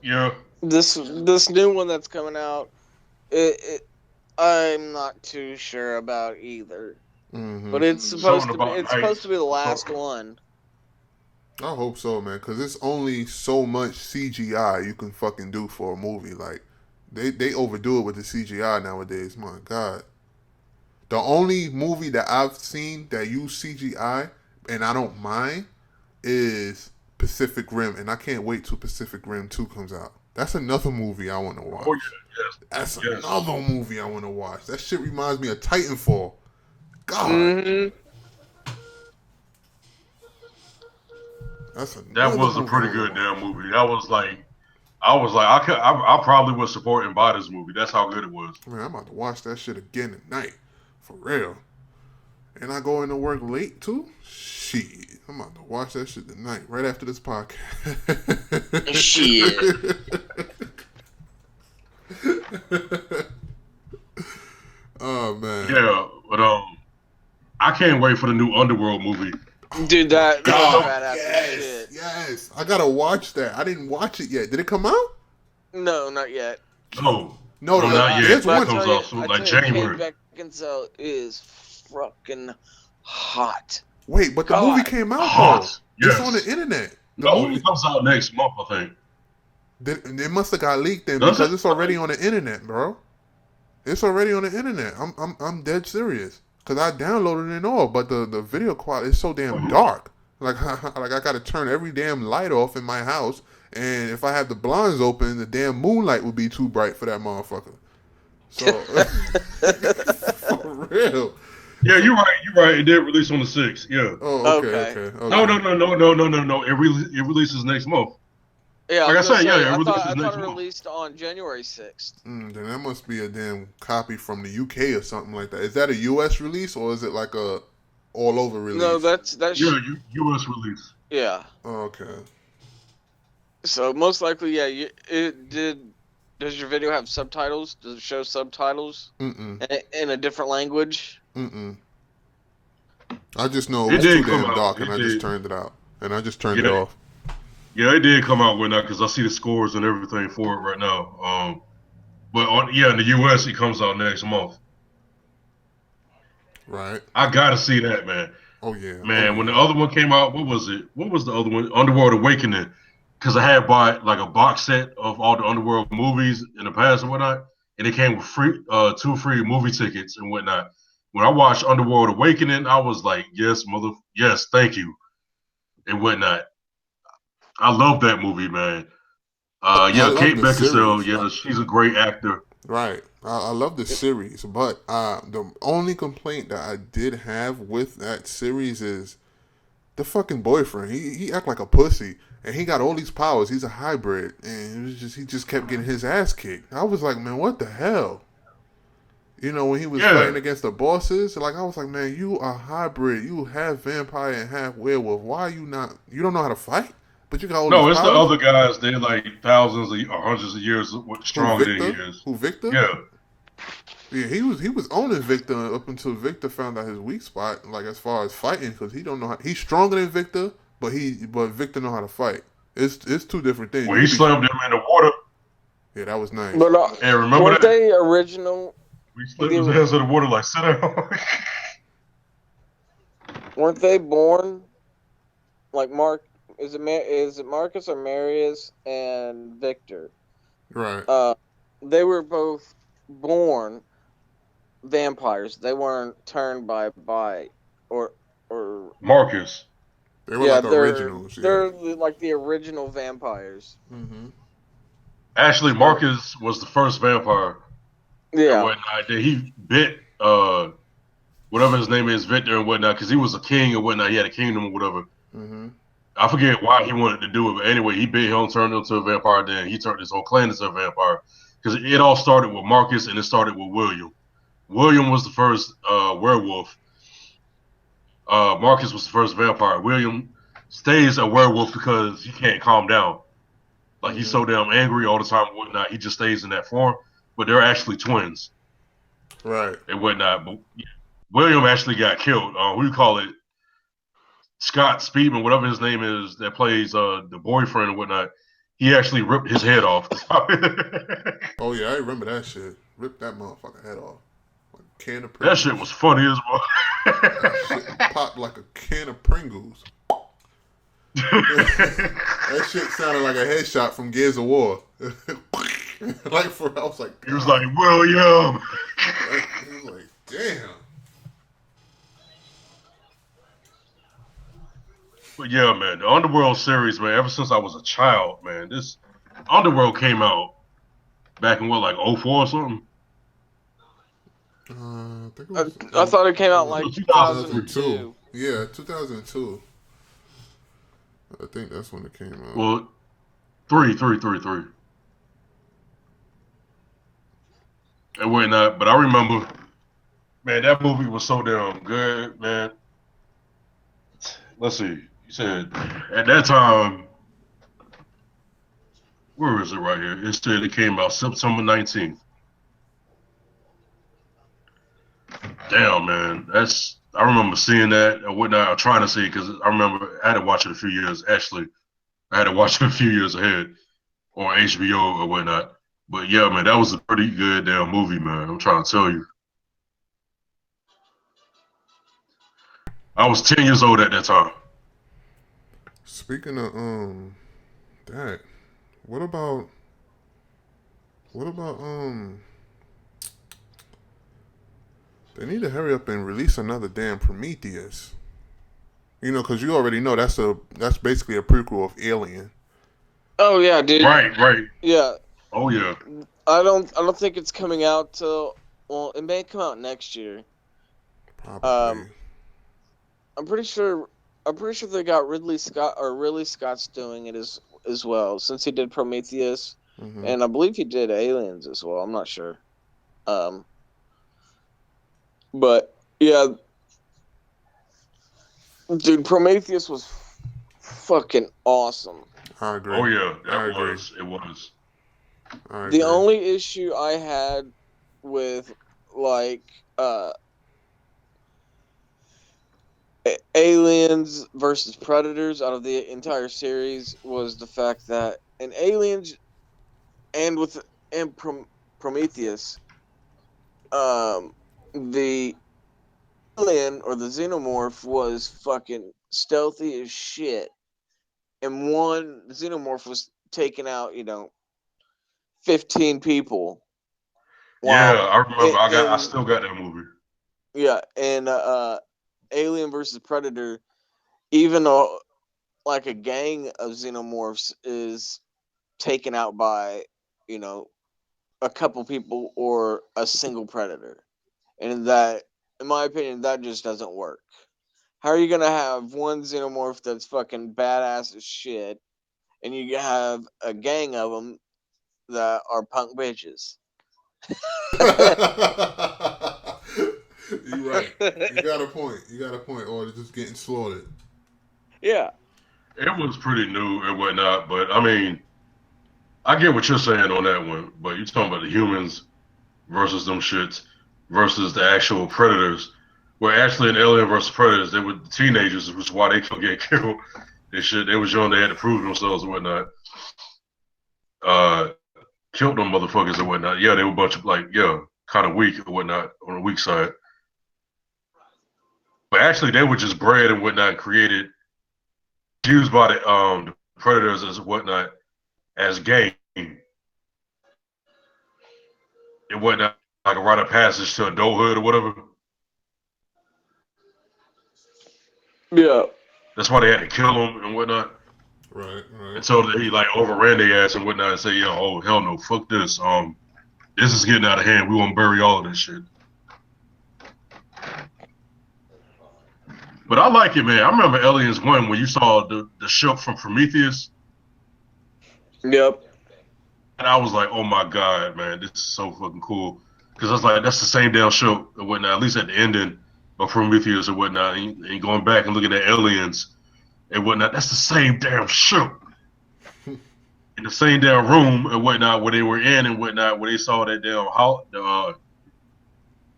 Yeah. This new one that's coming out, I'm not too sure about either. Mm-hmm. But it's supposed Something to be. about It's night. supposed to be the last Something. one. I hope so, man, because it's only so much CGI you can fucking do for a movie. Like, they overdo it with the CGI nowadays. My God. The only movie that I've seen that use CGI, and I don't mind, is Pacific Rim, and I can't wait till Pacific Rim 2 comes out. That's another movie I want to watch. Oh yeah, That's yes. another movie I want to watch. That shit reminds me of Titanfall. God. Mm-hmm. That's another That was a movie pretty I good wanna watch. damn movie. I probably would support and buy this movie. That's how good it was. Man, I'm about to watch that shit again tonight. For real. And I go into work late too? Shit. I'm about to watch that shit tonight, right after this podcast. Shit. Oh man. Yeah, but I can't wait for the new Underworld movie. Dude, that was God, badass as yes, shit. yes. I gotta watch that. I didn't watch it yet. Did it come out? No, not yet. No, No, not yet. there's It one. comes out soon, like January. Kate Beckinsale is fucking hot. Wait, but the God. movie came out Hot. though. Yes. It's on the internet. The No, movie, it comes out next month, I think. it must have got leaked then Does because it? it's already on the internet, bro. It's already on the internet. I'm dead serious. Cause I downloaded it and all, but the video quality is so damn dark. Like I gotta turn every damn light off in my house, and if I have the blinds open, the damn moonlight would be too bright for that motherfucker. So for real. Yeah, you're right. It did release on the 6th. Yeah. Oh, Okay. okay. No. It releases next month. Yeah, Like I said, yeah, it I releases thought next it month. released on January 6th. Then that must be a damn copy from the UK or something like that. Is that a US release or is it like a all over release? No, that's Yeah, U.S. release. yeah. Oh, okay. So most likely, yeah. Does your video have subtitles? Does it show subtitles in a different language? I just know It it was did too come damn out. dark, and It I just did. turned it out, and I just turned it Yeah. off. Yeah, it did come out with that because I see the scores and everything for it right now. But in the U.S. it comes out next month. Right. I gotta see that, man. Oh yeah. Man, when the other one came out, what was it? What was the other one? Underworld Awakening. Because I had bought like a box set of all the Underworld movies in the past and whatnot, and it came with two free movie tickets and whatnot. When I watched Underworld Awakening, I was like, yes, thank you, and whatnot. I love that movie, man. I love Kate the Beckinsale, series. she's a great actor. Right. I love the series, but the only complaint that I did have with that series is the fucking boyfriend. He act like a pussy, and he got all these powers. He's a hybrid, and he just kept getting his ass kicked. I was like, man, what the hell? You know, when he was fighting against the bosses, like I was like, man, you are hybrid. You half vampire and half werewolf. Why are you not? You don't know how to fight, but you got all these powers. No, it's the other guys. They're like thousands or hundreds of years stronger than he is. Who, Victor? Yeah. Yeah, he was owning Victor up until Victor found out his weak spot, like as far as fighting, because he don't know how. He's stronger than Victor, but Victor know how to fight. It's two different things. Well, he slammed him in the water. Yeah, that was nice. But and remember weren't that? they original? We slammed his ass in the water like sit down. Weren't they born like Mark is it Marcus or Marius and Victor? Right. They were both born vampires. They weren't turned by or Marcus. They were yeah, like originals. Yeah. they're like the original vampires. Mm-hmm. Actually, So Marcus was the first vampire and yeah, whatnot. That he bit whatever his name is, Victor and whatnot, because he was a king and whatnot. He had a kingdom or whatever. Mm-hmm. I forget why he wanted to do it, but anyway, he bit him, turned into a vampire. Then he turned his whole clan into a vampire because it all started with Marcus and it started with William. William was the first werewolf. Marcus was the first vampire. William stays a werewolf because he can't calm down. Like he's Mm-hmm. so damn angry all the time and whatnot. He just stays in that form. But they're actually twins Right. and whatnot. But William actually got killed. What do you call it? Scott Speedman, whatever his name is, that plays the boyfriend and whatnot. He actually ripped his head off. Oh yeah, I remember that shit. Rip that motherfucker head off. Like a can of That shit was Pringles. funny as That shit well. popped like a can of Pringles. That shit sounded like a headshot from Gears of War. Like I was like, He was God. like, William. He was like, damn. But yeah, man, the Underworld series, man, ever since I was a child, man, this Underworld came out back in what, like '04 or something? I think it I, was I thought it came out It like was 2003. 2002. 2002. Yeah, 2002. I think that's when it came out. Well, three. And whatnot. But I remember, man, that movie was so damn good, man. Let's see. You said at that time, where is it right here? It said it came out September 19th. Damn, man. I remember seeing that and whatnot. I'm trying to see it because I remember I had to watch it a few years. Actually, I had to watch it a few years ahead on HBO or whatnot. But yeah, man, that was a pretty good damn movie, man. I'm trying to tell you. I was 10 years old at that time. Speaking of that, what about what about they need to hurry up and release another damn Prometheus. You know, because you already know that's basically a prequel of Alien. Oh yeah, dude. Right. Yeah, Oh yeah. I don't think it's coming out till, well, it may come out next year. Probably. Um, I'm pretty sure they got Ridley Scott's doing it as well, since he did Prometheus, Mm-hmm. and I believe he did Aliens as well. I'm not sure. Um, but yeah, dude, Prometheus was fucking awesome. I agree. Oh yeah. I That agree. was. It was. I The agree. only issue I had with, like, Aliens versus Predators out of the entire series was the fact that in Aliens and with and Prometheus, the alien or the xenomorph was fucking stealthy as shit, and one xenomorph was taking out 15 people, Yeah, while I remember. I in still got that movie. yeah, in Alien versus Predator, even though like a gang of xenomorphs is taken out by a couple people or a single predator, and that, in my opinion, that just doesn't work. How are you gonna have one xenomorph that's fucking badass as shit, and you have a gang of them that are punk bitches? You're right. You got a point. You got a point. Or they're just getting slaughtered. Yeah, It was pretty new and whatnot, but I mean, I get what you're saying on that one. But you're talking about the humans versus them shits versus the actual predators. Where actually in Alien versus Predators, they were teenagers, which is why they couldn't get killed. They shit. They was young. They had to prove themselves and whatnot. Uh, Killed them motherfuckers and whatnot. Yeah, they were a bunch of kind of weak or whatnot on the weak side. But actually, they were just bred and whatnot, created used by the predators as whatnot as game. It wasn't like a rite of passage to adulthood or whatever. Yeah. That's why they had to kill him and whatnot. Right, right. Until he like overran their ass and whatnot and say, "Yo, oh hell no, fuck this. This is getting out of hand. We want to bury all of this shit." But I like it, man. I remember Aliens 1 when you saw the ship from Prometheus. Yep. And I was like, oh my God, man, this is so fucking cool. Because I was like, that's the same damn show and whatnot, at least at the ending of Prometheus or whatnot. And going back and looking at Aliens and whatnot, that's the same damn show. In the same damn room and whatnot where they were in and whatnot, where they saw that damn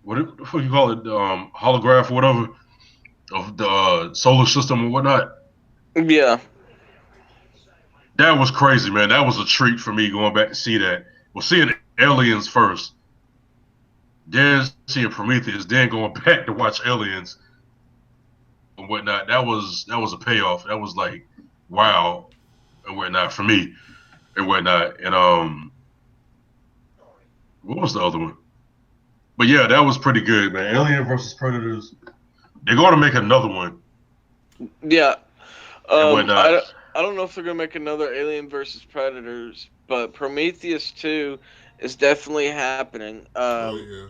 what the fuck you call it, holograph or whatever of the solar system or whatnot. Yeah. That was crazy, man. That was a treat for me going back to see that. Well, seeing Aliens first, then seeing Prometheus, then going back to watch Aliens and whatnot. That was a payoff. That was like, wow, and whatnot for me and whatnot. And what was the other one? But yeah, that was pretty good, man. Alien versus Predators. They're going to make another one. Yeah. And whatnot. I don't know if they're gonna make another Alien versus Predators, but Prometheus 2 is definitely happening. Oh yeah.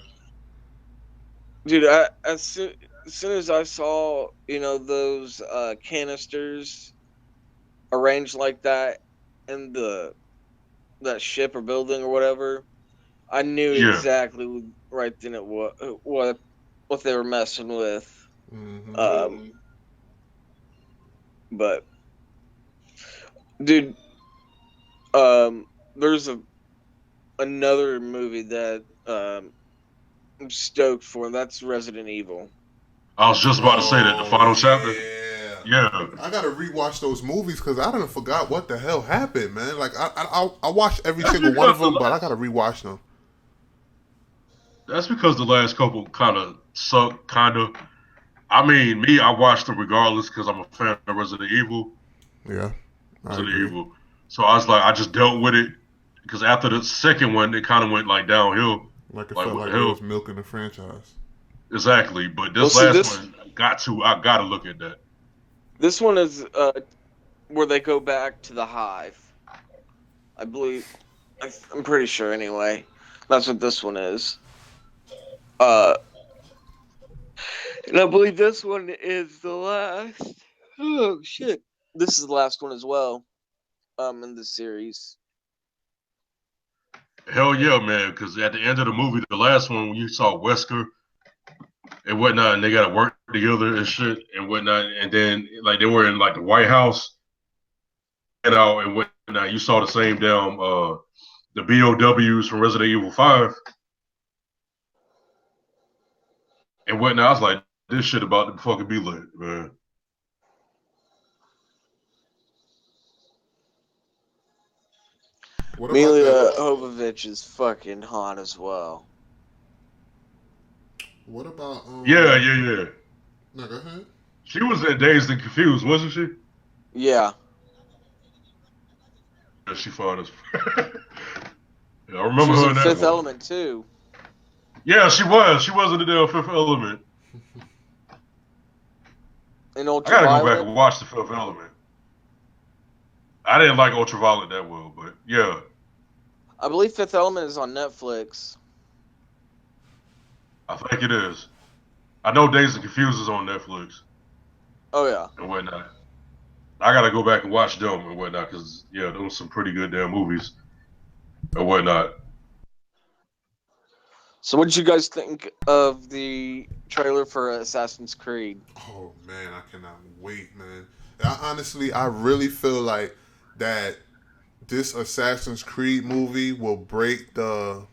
Dude, as soon as I saw, those canisters arranged like that in that ship or building or whatever, I knew Yeah. exactly right then it was what they were messing with. Mm-hmm. But dude, there's another movie that I'm stoked for, and that's Resident Evil. I was just about to say that the final chapter. Yeah. I gotta rewatch those movies because I done forgot what the hell happened, man. Like I watched every single one of them, but I gotta rewatch them. That's because the last couple kind of sucked, kind of. I mean, me, I watched them regardless because I'm a fan of Resident Evil. Yeah, Resident Evil. So I was like, I just dealt with it because after the second one, it kind of went like downhill. Like it Like felt what like the they hell? was milking the franchise. Exactly. But this last one, I gotta look at that. This one is where they go back to the hive. I believe. I'm pretty sure anyway. That's what this one is. And I believe this one is the last. Oh shit! This is the last one as well. In the series. Hell yeah, man! Because at the end of the movie, the last one, when you saw Wesker and whatnot, and they got to work together and shit and whatnot, and then like they were in like the White House, and whatnot. You saw the same damn the BOWs from Resident Evil 5 and whatnot. I was like, this shit about to fucking be lit, man. What about Mila that? Jovovich is fucking hot as well. What about Yeah. No, go ahead. She was in Dazed and Confused, wasn't she? Yeah. Yeah, she fought us. I remember She was her in in that Fifth one. Element too. Yeah, she was. She was in the damn Fifth Element. In I gotta go back Ultraviolet. and watch the Fifth Element. I didn't like Ultraviolet that well, but yeah. I believe Fifth Element is on Netflix. I think it is. I know Dazed and Confused is on Netflix Oh yeah. and whatnot. I gotta go back and watch them and whatnot because yeah, those are some pretty good damn movies and whatnot. So, what did you guys think of the trailer for Assassin's Creed? Oh man, I cannot wait, man. I really feel like that this Assassin's Creed movie will break the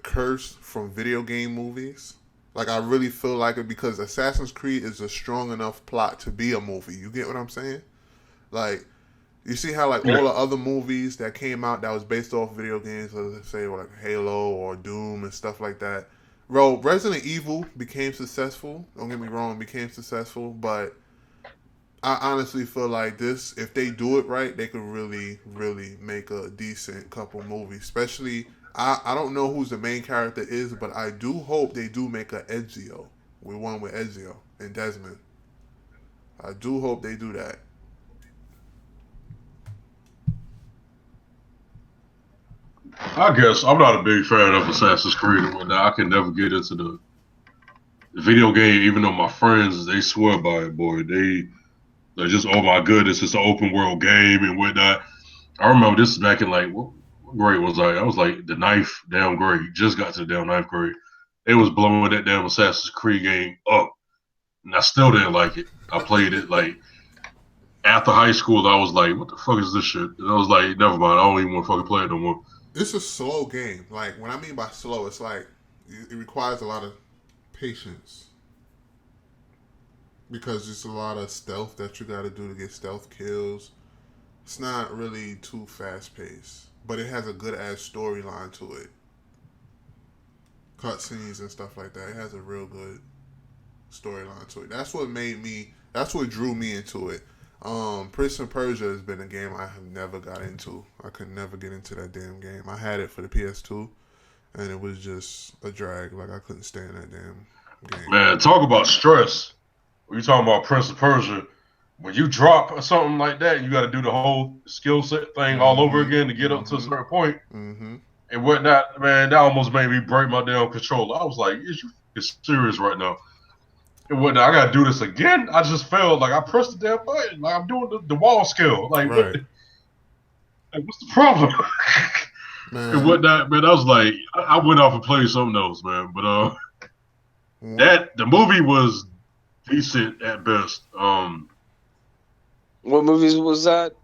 curse from video game movies. Like I really feel like it because Assassin's Creed is a strong enough plot to be a movie. You get what I'm saying? Like you see how like all the other movies that came out that was based off video games, let's say like Halo or Doom and stuff like that. Bro, Resident Evil became successful. Don't get me wrong, became successful, but I honestly feel like this, if they do it right, they could really, really make a decent couple movies. Especially, I don't know who's the main character is, but I do hope they do make a Ezio. We one with Ezio and Desmond. I do hope they do that. I guess I'm not a big fan of Assassin's Creed and whatnot. I can never get into the video game, even though my friends they swear by it. Boy, they just oh my goodness, it's an open world game and whatnot. I remember this is back in like what grade was I? I was like the ninth damn grade. Just got to the damn ninth grade. They was blowing that damn Assassin's Creed game up, and I still didn't like it. I played it like after high school. I was like, what the fuck is this shit? And I was like, never mind. I don't even want to fucking play it no more. It's a slow game. Like, what I mean by slow, it's like it requires a lot of patience because it's a lot of stealth that you got to do to get stealth kills. It's not really too fast paced, but it has a good ass storyline to it. Cutscenes and stuff like that. It has a real good storyline to it. That's what made me. That's what drew me into it. Prince of Persia has been a game I have never got into. I could never get into that damn game. I had it for the PS2, and it was just a drag. Like I couldn't stand that damn game. Man, talk about stress. When you talking about Prince of Persia, when you drop or something like that, you got to do the whole skill set thing all over again to get up to a certain point and whatnot. Man, that almost made me break my damn controller. I was like, "Is you serious right now?" And whatnot. I got to do this again. I just felt like I pressed the damn button. Like I'm doing the wall skill. Like, Right. what's the problem? Man, And whatnot, man. I was like, I went off and played something else, man. But the movie was decent at best. What movies was that?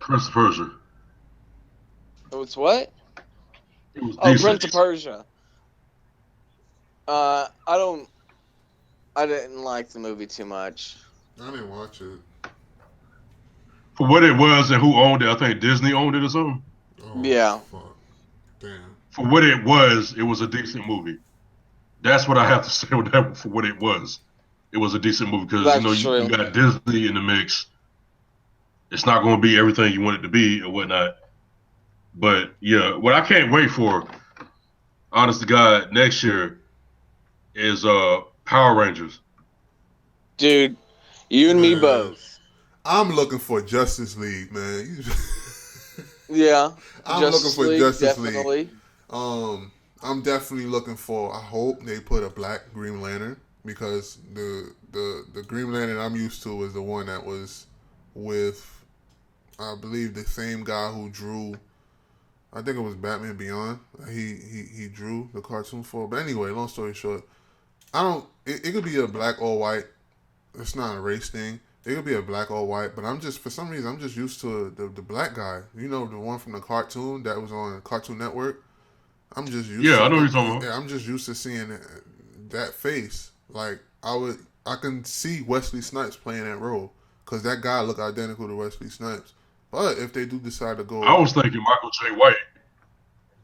Prince of Persia. It's what? It was Oh, decent. Prince of Persia. I didn't like the movie too much. I didn't watch it. For what it was and who owned it, I think Disney owned it or something. Oh, Yeah. Fuck. Damn. For what it was a decent movie. That's what I have to say with that. For what it was a decent movie because That's you true. got Disney in the mix. It's not going to be everything you want it to be or whatnot. But yeah, what I can't wait for, honest to God, next year is Power Rangers. Dude, you and me Man. both. I'm looking for Justice League, man. Yeah. I'm looking for Justice definitely. League. I'm definitely looking for. I hope they put a black Green Lantern because the Green Lantern I'm used to is the one that was with, I believe, the same guy who drew. I think it was Batman Beyond. He drew the cartoon for. But anyway, long story short, I don't. It could be a black or white. It's not a race thing. It could be a black or white, but I'm just for some reason I'm just used to the black guy. You know, the one from the cartoon that was on Cartoon Network. I'm just used. Yeah, to, I know what you're talking about. Yeah, I'm just used to seeing that face. Like I can see Wesley Snipes playing that role because that guy look identical to Wesley Snipes. But if they do decide to go, I was thinking Michael J. White.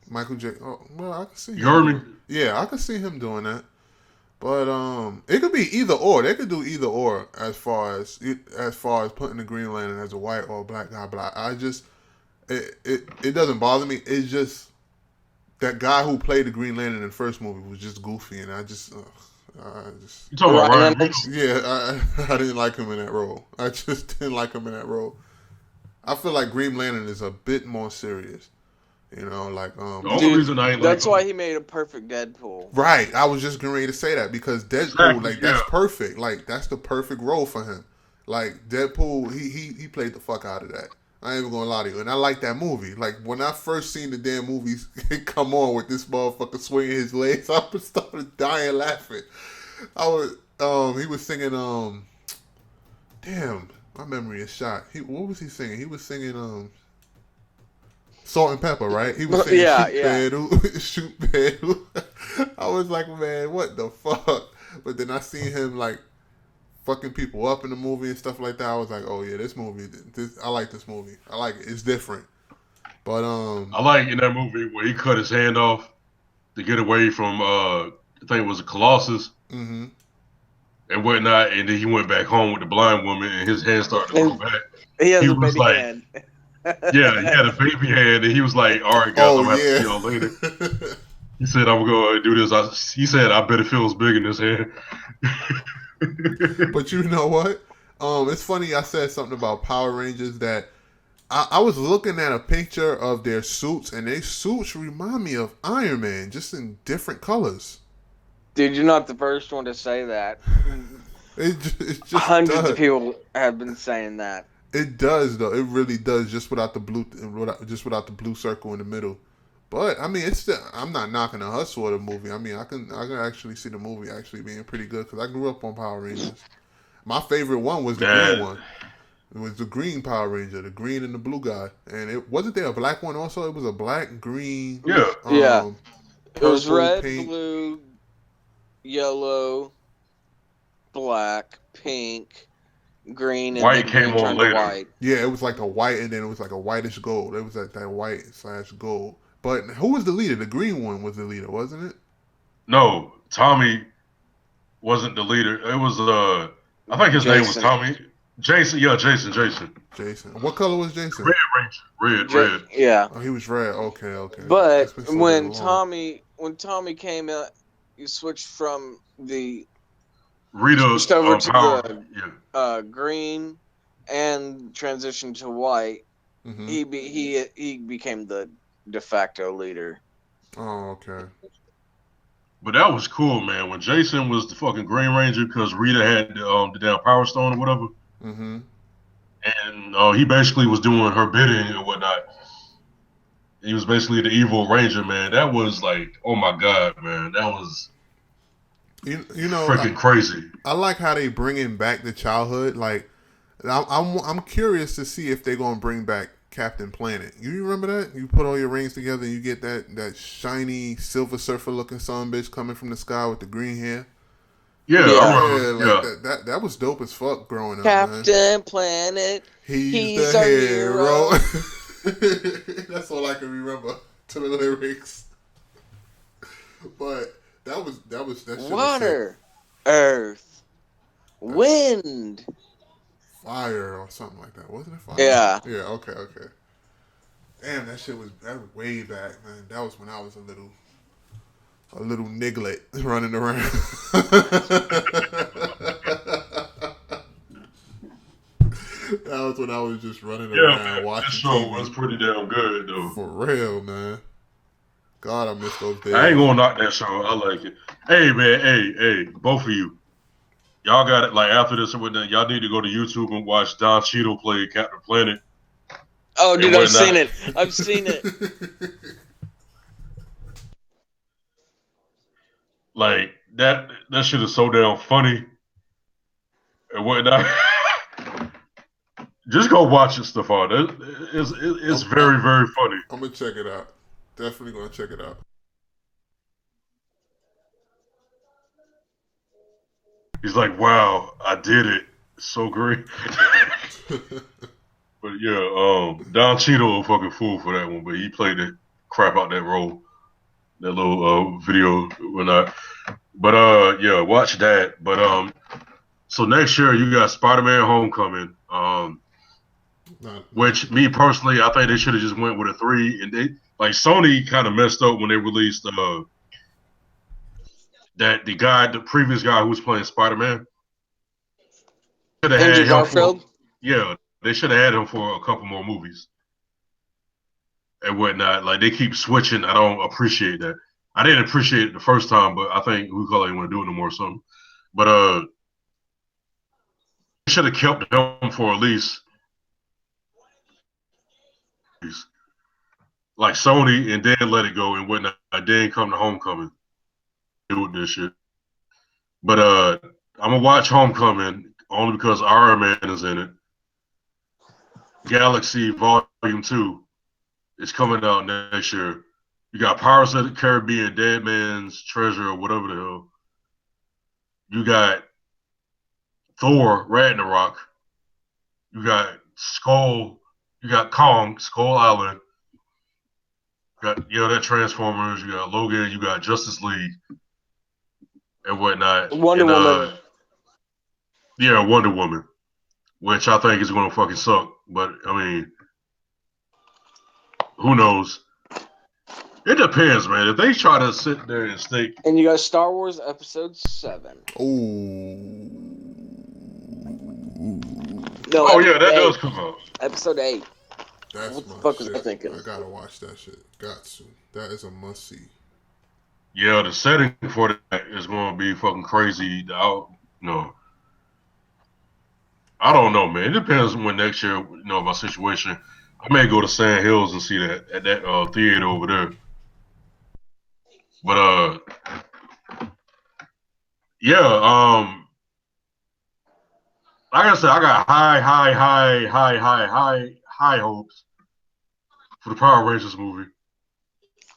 Michael J. Oh, well, I can see. You heard me? Yeah, I can see him doing that. But it could be either or. They could do either or as far as putting the Green Lantern as a white or a black guy. But I just it doesn't bother me. It's just that guy who played the Green Lantern in the first movie was just goofy, and I just You talking about Ryan Reynolds? Reynolds? yeah, I didn't like him in that role. I just didn't like him in that role. I feel like Green Lantern is a bit more serious. You know, like The only Dude, reason I ain't that's like why him. he made a perfect Deadpool. right. I was just getting ready to say that because Deadpool, Exactly, like that's yeah. perfect. Like that's the perfect role for him. Like Deadpool, he played the fuck out of that. I ain't even gonna lie to you, and I like that movie. Like when I first seen the damn movies come on with this motherfucker swinging his legs, I started dying laughing. I was he was singing damn, my memory is shot. What was he singing? He was singing Salt and Pepper, right? He was saying Yeah, shoot yeah. Pedro, shoot Pedro. I was like, man, what the fuck? But then I seen him like fucking people up in the movie and stuff like that. I was like, oh yeah, this movie, I like this movie. I like it. It's different. But I like in that movie where he cut his hand off to get away from I think it was a Colossus, mm-hmm. and whatnot, and then he went back home with the blind woman, and his hand started to grow And back. he has He a was baby like, hand. yeah, he had a baby hand, and he was like, all right, guys, Oh I'm gonna have to see yeah. y'all later. He said, I'm gonna do this. He said, I bet it feels big in his hand. But you know what? It's funny I said something about Power Rangers that I was looking at a picture of their suits, and their suits remind me of Iron Man, just in different colors. Dude, you're not the first one to say that. It just Hundreds of does. people have been saying that. It does though. It really does. Just without the blue circle in the middle. But I mean, it's still. I'm not knocking the hustle of the movie. I mean, I can actually see the movie actually being pretty good because I grew up on Power Rangers. My favorite one was the green Man, one. It was the green Power Ranger, the green and the blue guy. And it wasn't there a black one also. It was a black, green, yeah, Yeah. It was purple, red, pink. blue, yellow, black, pink, green, and white then came green on turned to later. white. Yeah, it was like a white, and then it was like a whitish gold. It was like that white slash gold. But who was the leader? The green one was the leader, wasn't it? No, Tommy wasn't the leader. It was I think his name was Jason. Tommy. Jason, yeah, Jason. Jason. What color was Jason? Red Ranger. Red. Yeah. Oh, he was red. Okay, okay. But It's been so damn when long. Tommy came out, you switched from the Rita switched over to Power. the Yeah. green and transitioned to white. Mm-hmm. He became the de facto leader. Oh, okay. But that was cool, man. When Jason was the fucking Green Ranger, because Rita had the damn Power Stone or whatever, Mm-hmm. and he basically was doing her bidding and whatnot. He was basically the evil Ranger, man. That was like, oh my god, man, that was You know, freaking crazy. I like how they bringing back the childhood. Like, I'm curious to see if they're gonna bring back Captain Planet. You remember that? You put all your rings together and you get that shiny Silver Surfer looking son bitch coming from the sky with the green hair. Yeah, Yeah. I Yeah, remember. like Yeah, that was dope as fuck growing up, man. Captain Planet. He's the our hero. That's all I can remember to the lyrics. But that shit was sick. Water, earth, wind. Fire or something like that, wasn't it? Fire. Yeah. Yeah. Okay. Damn, that was way back, man. That was when I was a little niglet running around. That was when I was just running around man, watching this show TV. was pretty damn good though. For real, man. God, I miss those days. I ain't gonna knock that show. I like it. Hey man, hey, both of you. Y'all got it like after this or whatnot, y'all need to go to YouTube and watch Don Cheadle play Captain Planet. Oh, dude, and I've seen whatnot. it. I've seen it. Like that shit is so damn funny and whatnot. Just go watch it, Stefan. It's very, very funny. I'm gonna check it out. Definitely gonna check it out. He's like, wow, I did it. It's so great. But yeah, Don Cheadle a fucking fool for that one, but he played the crap out that role. That little video whatnot. But yeah, watch that. But so next year you got Spider-Man Homecoming. Which me personally, I think they should have just went with a 3. And they like Sony kind of messed up when they released that the previous guy who was playing Spider-Man. Should have had Andrew him Garfield. Yeah, they should have had him for a couple more movies and whatnot. Like they keep switching. I don't appreciate that. I didn't appreciate it the first time, but I think we call it want to do it no more or something. But they should have kept him for at least like Sony and then let it go and whatnot. Then come to Homecoming. Do this shit. But I'm gonna watch Homecoming only because Iron Man is in it. Galaxy Volume 2 is coming out next year. You got Pirates of the Caribbean, Dead Man's Treasure, or whatever the hell. You got Thor, Ragnarok. You got Skull. You got Kong, Skull Island. You got that Transformers. You got Logan. You got Justice League and whatnot. Wonder Woman. Yeah, Wonder Woman, which I think is going to fucking suck. But I mean, who knows? It depends, man. If they try to sit there and stick, And you got Star Wars Episode 7. Oh, No, oh yeah, Episode that does 8. come out. Episode 8. that's What the my fuck was I shit. thinking? I gotta watch that shit. Got to. That is a must see. Yeah, the setting for that is going to be fucking crazy. No, I don't know, man. It depends when next year, my situation. I may go to Sand Hills and see that at that theater over there. But yeah, like I said, I got high hopes for the Power Rangers movie.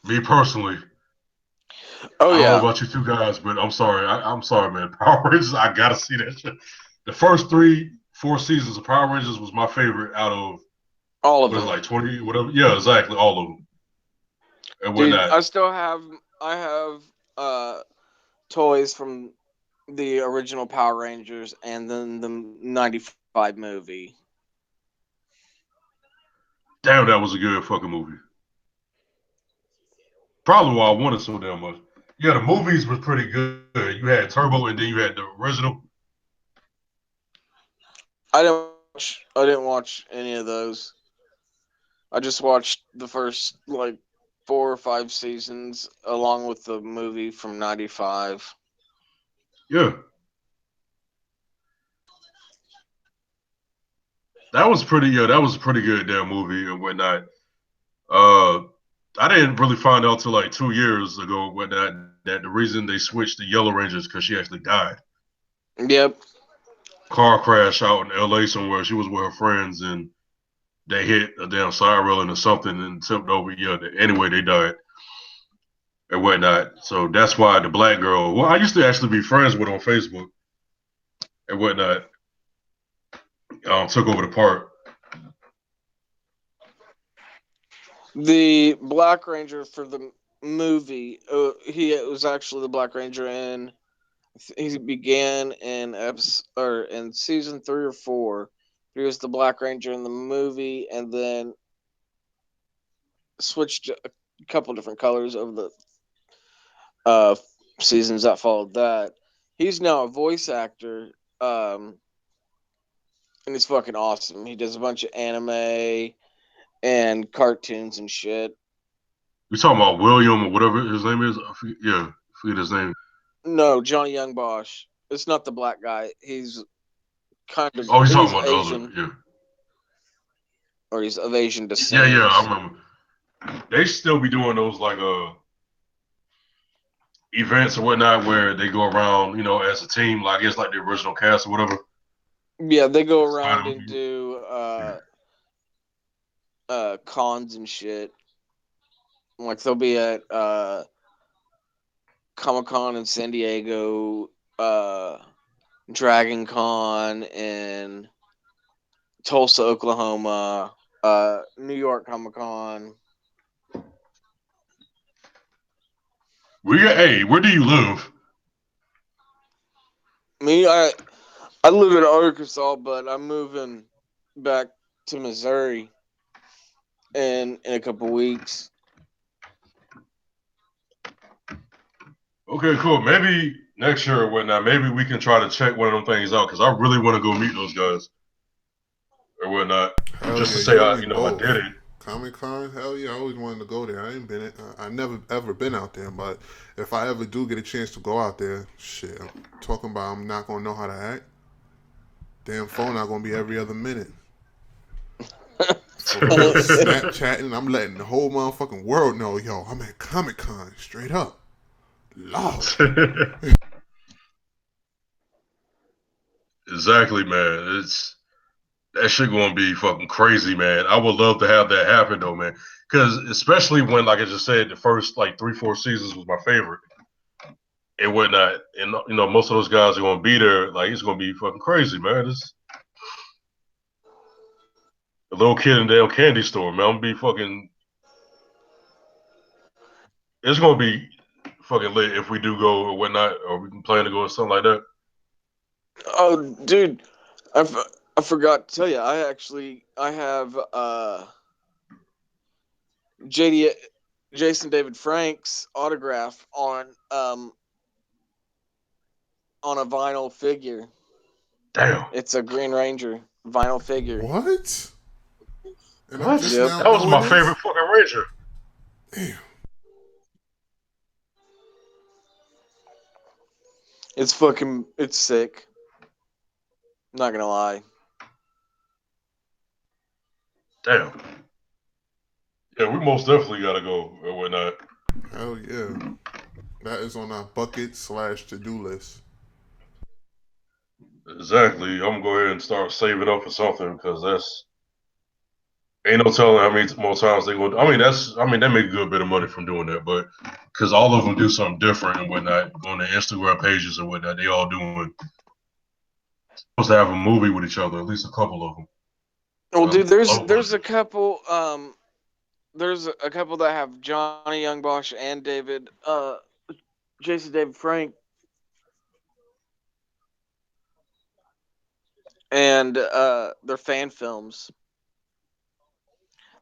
Me personally, Oh, I don't know yeah. about you two guys, but I'm sorry. I'm sorry, man. Power Rangers, I gotta see that shit. The first 4 seasons of Power Rangers was my favorite out of All of what is it, them. like 20, whatever. Yeah, exactly, all of them and Dude, whatnot. I have toys from the original Power Rangers and then the 95 movie. Damn, that was a good fucking movie. Probably why I wanted so damn much. Yeah, the movies was pretty good. You had Turbo, and then you had the original. I didn't watch any of those. I just watched the first like 4 or 5 seasons along with the movie from 95. Yeah, that was pretty. Yeah, that was a pretty good damn movie and whatnot. Uh, I didn't really find out till like 2 years ago whatnot that the reason they switched the Yellow Rangers because she actually died. Yep. Car crash out in L.A. somewhere. She was with her friends and they hit a damn side railing or something and tipped over. Yeah. Anyway, they died and whatnot. So that's why the black girl, well, I used to actually be friends with on Facebook and whatnot, took over the part. The Black Ranger for the movie, he was actually the Black Ranger in. He began in in season 3 or 4. He was the Black Ranger in the movie, and then switched a couple different colors over the uh, seasons that followed that. He's now a voice actor, and he's fucking awesome. He does a bunch of anime and cartoons and shit. We talking about William or whatever his name is. I forget his name. No, Johnny Young Bosch. It's not the black guy. He's kind of Oh, he's talking he's about the other. Asian, Yeah, or he's of Asian yeah. I descent. remember. They still be doing those like events or whatnot where they go around, as a team, like it's like the original cast or whatever. Yeah, they go I around and don't- do cons and shit. Like they'll be at Comic Con in San Diego, Dragon Con in Tulsa, Oklahoma, New York Comic Con. Hey, where do you live? Me, I live in Arkansas, but I'm moving back to Missouri in a couple weeks. Okay, cool. Maybe next year or whatnot, maybe we can try to check one of them things out because I really want to go meet those guys or whatnot, Hell just to yeah, say you and me I did both. it. Comic Con, hell yeah, I always wanted to go there. I ain't been, I never ever been out there, but if I ever do get a chance to go out there, shit, I'm talking about I'm not gonna know how to act. Damn phone not gonna be every other minute. For real, Snapchatting, I'm letting the whole motherfucking world know, yo, I'm at Comic Con, straight up. Lord. Exactly, man. That shit gonna be fucking crazy, man. I would love to have that happen though, man. Because especially when, like I just said, the first like 3, 4 seasons was my favorite and whatnot, and most of those guys are gonna be there. Like it's gonna be fucking crazy, man. It's a little kid in the damn candy store, man. I'm gonna be fucking. It's gonna be fucking lit if we do go or whatnot, or we can plan to go or something like that. Oh, dude, I forgot to tell you. I have JD Jason David Frank's autograph on a vinyl figure. Damn. It's a Green Ranger vinyl figure. What? And I'm What? just Yep. now That was knowing my this? favorite fucking Ranger. Damn. It's sick. Not gonna lie. Damn. Yeah, we most definitely gotta go and whatnot. Hell yeah. That is on our bucket / to-do list. Exactly. I'm gonna go ahead and start saving up for something because that's ain't no telling how many more times they going. They make a good bit of money from doing that, but because all of them do something different and whatnot on their Instagram pages and whatnot, they all doing supposed to have a movie with each other, at least a couple of them. Well, dude, there's Low there's a budget. couple there's a couple that have Johnny Young Bosch and Jason David Frank, and they're fan films.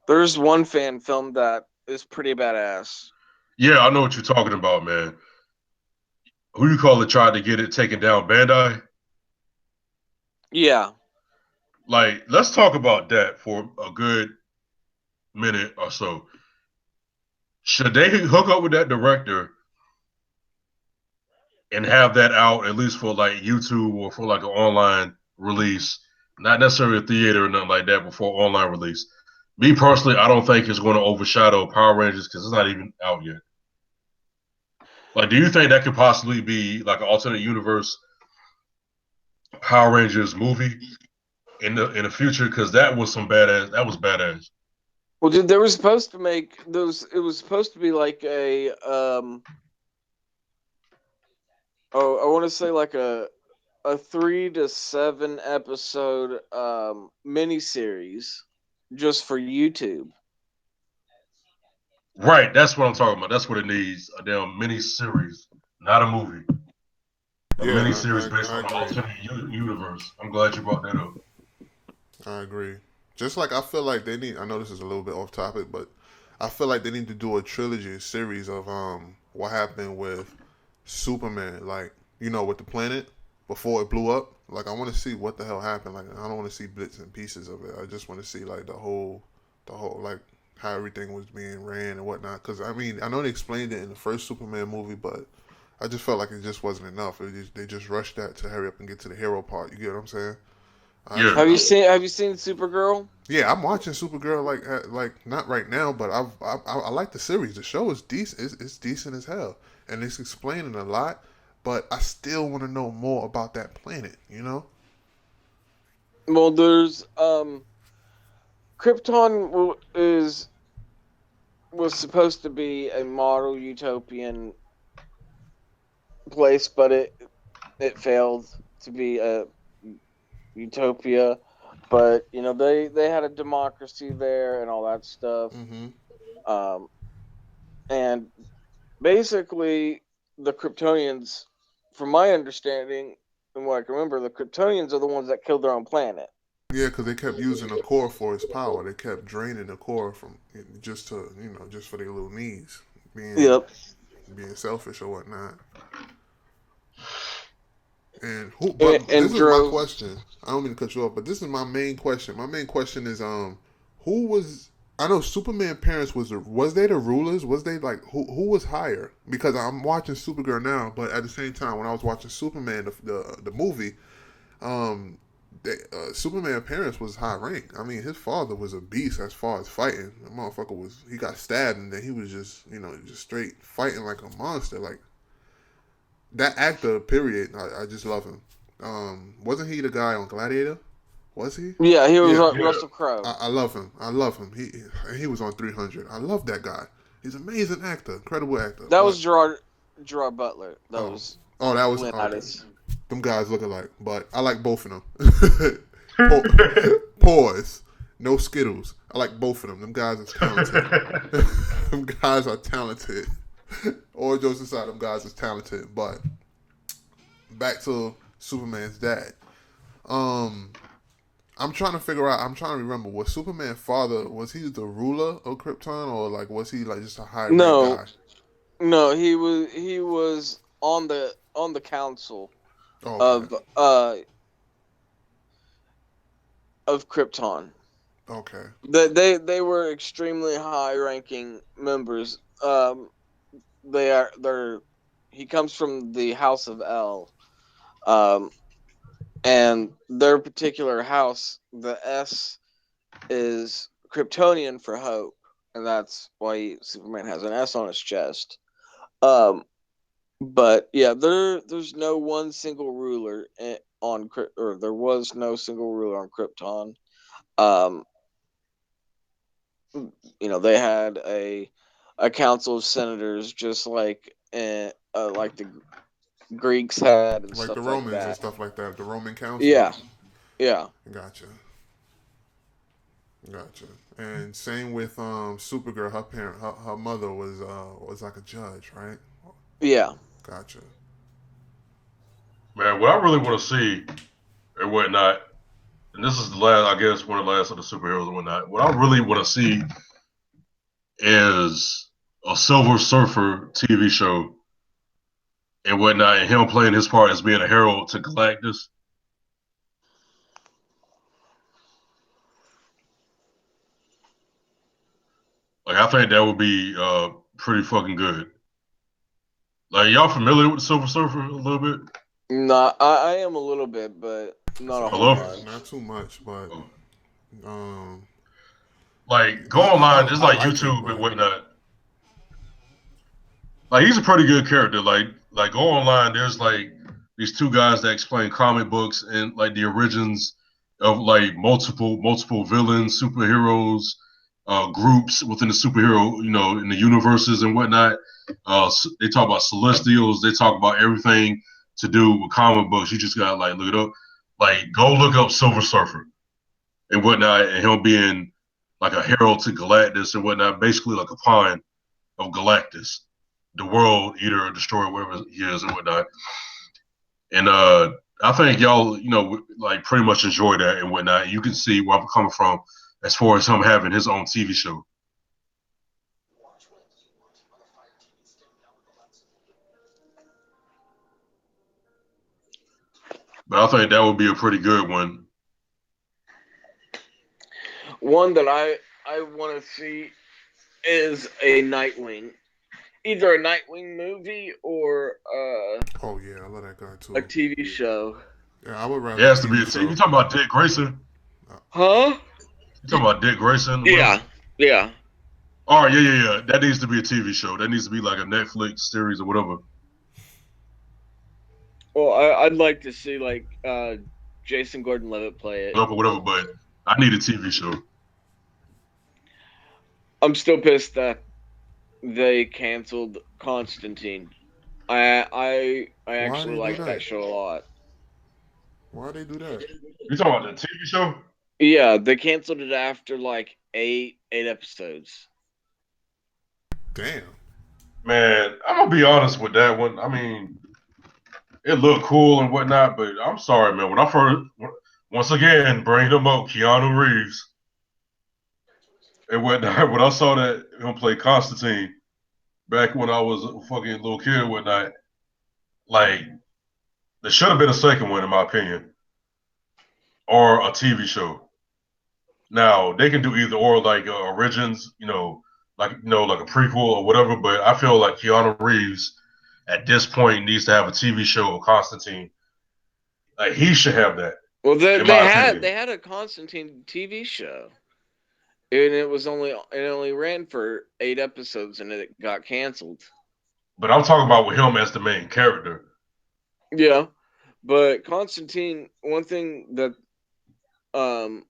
There's one fan film that is pretty badass. Yeah, I know what you're talking about, man. Who you call it tried to get it taken down? Bandai. Yeah. Like, let's talk about that for a good minute or so. Should they hook up with that director and have that out at least for like YouTube or for like an online release, not necessarily a theater or nothing like that, but for online release? Me personally, I don't think it's going to overshadow Power Rangers because it's not even out yet. Like, do you think that could possibly be like an alternate universe Power Rangers movie in the future? Because that was some badass. That was badass. Well, dude, they were supposed to make those. It was supposed to be like a I want to say like a 3 to 7 episode miniseries just for YouTube. Right, that's what I'm talking about. That's what it needs. A damn mini series, not a movie. A mini Yeah, series based I on an agree. alternate universe. I'm glad you brought that up. I agree. Just like I feel like they need. I know this is a little bit off topic, but I feel like they need to do a trilogy series of what happened with Superman, like with the planet before it blew up. Like I want to see what the hell happened. Like I don't want to see bits and pieces of it. I just want to see like the whole like how everything was being ran and whatnot. Because I mean I know they explained it in the first Superman movie, but I just felt like it just wasn't enough. They just rushed that to hurry up and get to the hero part. You get what I'm saying? I Yeah. actually, Have you seen Supergirl? yeah, I'm watching Supergirl like not right now, but I like the series. The show is decent. It's decent as hell, and it's explaining a lot. But I still want to know more about that planet. You know? Well, there's Krypton was supposed to be a model utopian place, but it failed to be a utopia. But they had a democracy there and all that stuff. Mm-hmm. Um, and basically, the Kryptonians, from my understanding and what I can remember, the Kryptonians are the ones that killed their own planet. Yeah, because they kept using the core for its power. They kept draining the core from just to just for their little needs, being Yep. being selfish or whatnot. And who? But And this is my drove. question. I don't mean to cut you off, but this is my main question. My main question is who was? I know Superman parents was they the rulers? Was they like who was higher? Because I'm watching Supergirl now, but at the same time when I was watching Superman the movie, um, Superman parents was high rank. I mean his father was a beast as far as fighting. The motherfucker he got stabbed and then he was just just straight fighting like a monster like that actor, period. I just love him. Wasn't he the guy on Gladiator? Was he? Yeah, he was Yeah, Yeah. Russell Crowe. I love him. I love him. He was on 300. I love that guy. He's an amazing actor, incredible actor. That But was Gerard Butler. That oh, was that was okay. Leonidas. Them guys look alike, but I like both of them. Pause. No Skittles. I like both of them. Them guys are talented. Them guys are talented. All jokes aside, them guys is talented. But back to Superman's dad. Um, I'm trying to figure out. I'm trying to remember. Was Superman's father, was he the ruler of Krypton, or like was he like just a high rank No, guy? no, he was on the council Oh, okay. of uh of Krypton. Okay. They were extremely high ranking members. They're he comes from the House of El. Um, and their particular house, the S is Kryptonian for hope, and that's why Superman has an S on his chest. Um, but yeah, there's no one single ruler or there was no single ruler on Krypton. Um, they had a council of senators, just like the Greeks had and Like the stuff like Romans and that. stuff like that. The Roman Council. Yeah, yeah, Gotcha. Gotcha. And same with Supergirl. Her mother was like a judge, right? yeah. Gotcha. Man, what I really want to see and whatnot, and this is the last, I guess, one of the last of the superheroes and whatnot. What I really want to see is a Silver Surfer TV show and whatnot, and him playing his part as being a herald to Galactus. Like, I think that would be pretty fucking good. Like, y'all familiar with the Silver Surfer a little bit? Not, I am a little bit, but not a So whole Hello? yeah, not bunch. too much, but Oh. um, Like, go online, just I like like it, YouTube and but whatnot. Like, he's a pretty good character. Like go online. There's like these two guys that explain comic books and like the origins of like multiple villains, superheroes, groups within the superhero, in the universes and whatnot. They talk about Celestials. They talk about everything to do with comic books. You just gotta like look it up. Like go look up Silver Surfer and whatnot, and him being like a herald to Galactus and whatnot, basically like a pawn of Galactus, the world eater or destroyer, whatever he is and whatnot. And I think y'all, like pretty much enjoy that and whatnot. You can see where I'm coming from as far as him having his own TV show. But I think that would be a pretty good one. One that I want to see is a Nightwing, either a Nightwing movie or oh yeah, I love that guy a too. TV show. Yeah, I would It rather a has to be TV a TV. show. You talking about Dick Grayson? Uh, Huh? You talking about Dick Grayson? What? Yeah, yeah. All right, yeah. That needs to be a TV show. That needs to be like a Netflix series or whatever. Well, I'd like to see Jason Gordon-Levitt play it. Whatever. But I need a TV show. I'm still pissed that they canceled Constantine. I why actually they do like that that? show a lot. Why they do that? You talking about the TV show? Yeah, they canceled it after like eight episodes. Damn. Man, I'm gonna be honest with that one. I mean, it looked cool and whatnot, but I'm sorry, man. When I first, once again, bring him up, Keanu Reeves, and whatnot. When I saw that him play Constantine back when I was a fucking little kid and whatnot, like there should have been a second one, in my opinion, or a TV show. Now they can do either or, like origins, like a prequel or whatever. But I feel like Keanu Reeves at this point needs to have a TV show of Constantine. Like he should have that, Well, they in they my had opinion. they had a Constantine TV show, and it only ran for 8 episodes, and it got canceled. But I'm talking about with him as the main character. Yeah, but Constantine, one thing that um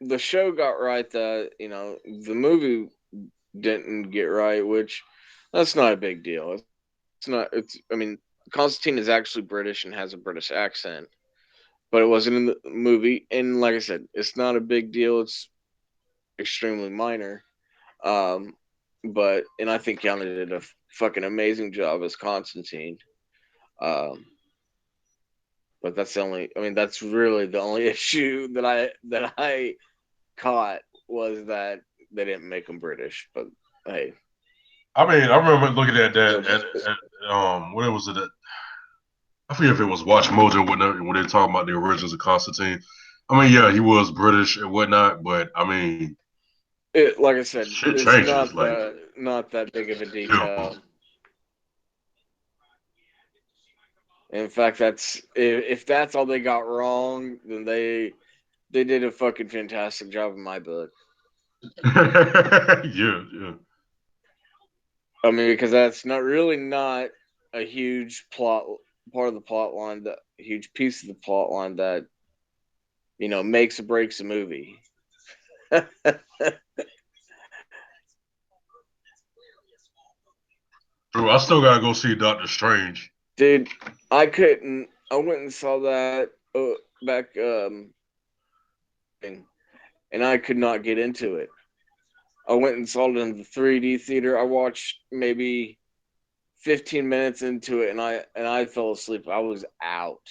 the show got right that the movie didn't get right, which that's not a big deal. It's not. It's. I mean, Constantine is actually British and has a British accent, but it wasn't in the movie. And like I said, it's not a big deal. It's extremely minor. Um, and I think Keanu did a fucking amazing job as Constantine. Um, But that's the only. I mean, that's really the only issue that I caught was that they didn't make them British. But hey, I mean, I remember looking at that what was it? I forget if it was Watch Mojo when they talking about the origins of Constantine. I mean, yeah, he was British and whatnot, but I mean, like I said, shit it's changes. Like, not that big of a yeah. detail. In fact, that's if that's all they got wrong, then they did a fucking fantastic job in my book. Yeah. I mean, because that's not a huge plot part of the plot line, that huge piece of the plot line that makes or breaks a movie. True, I still gotta go see Doctor Strange. Dude, I couldn't. I went and saw that back, and I could not get into it. I went and saw it in the 3D theater. I watched maybe 15 minutes into it, and I fell asleep. I was out.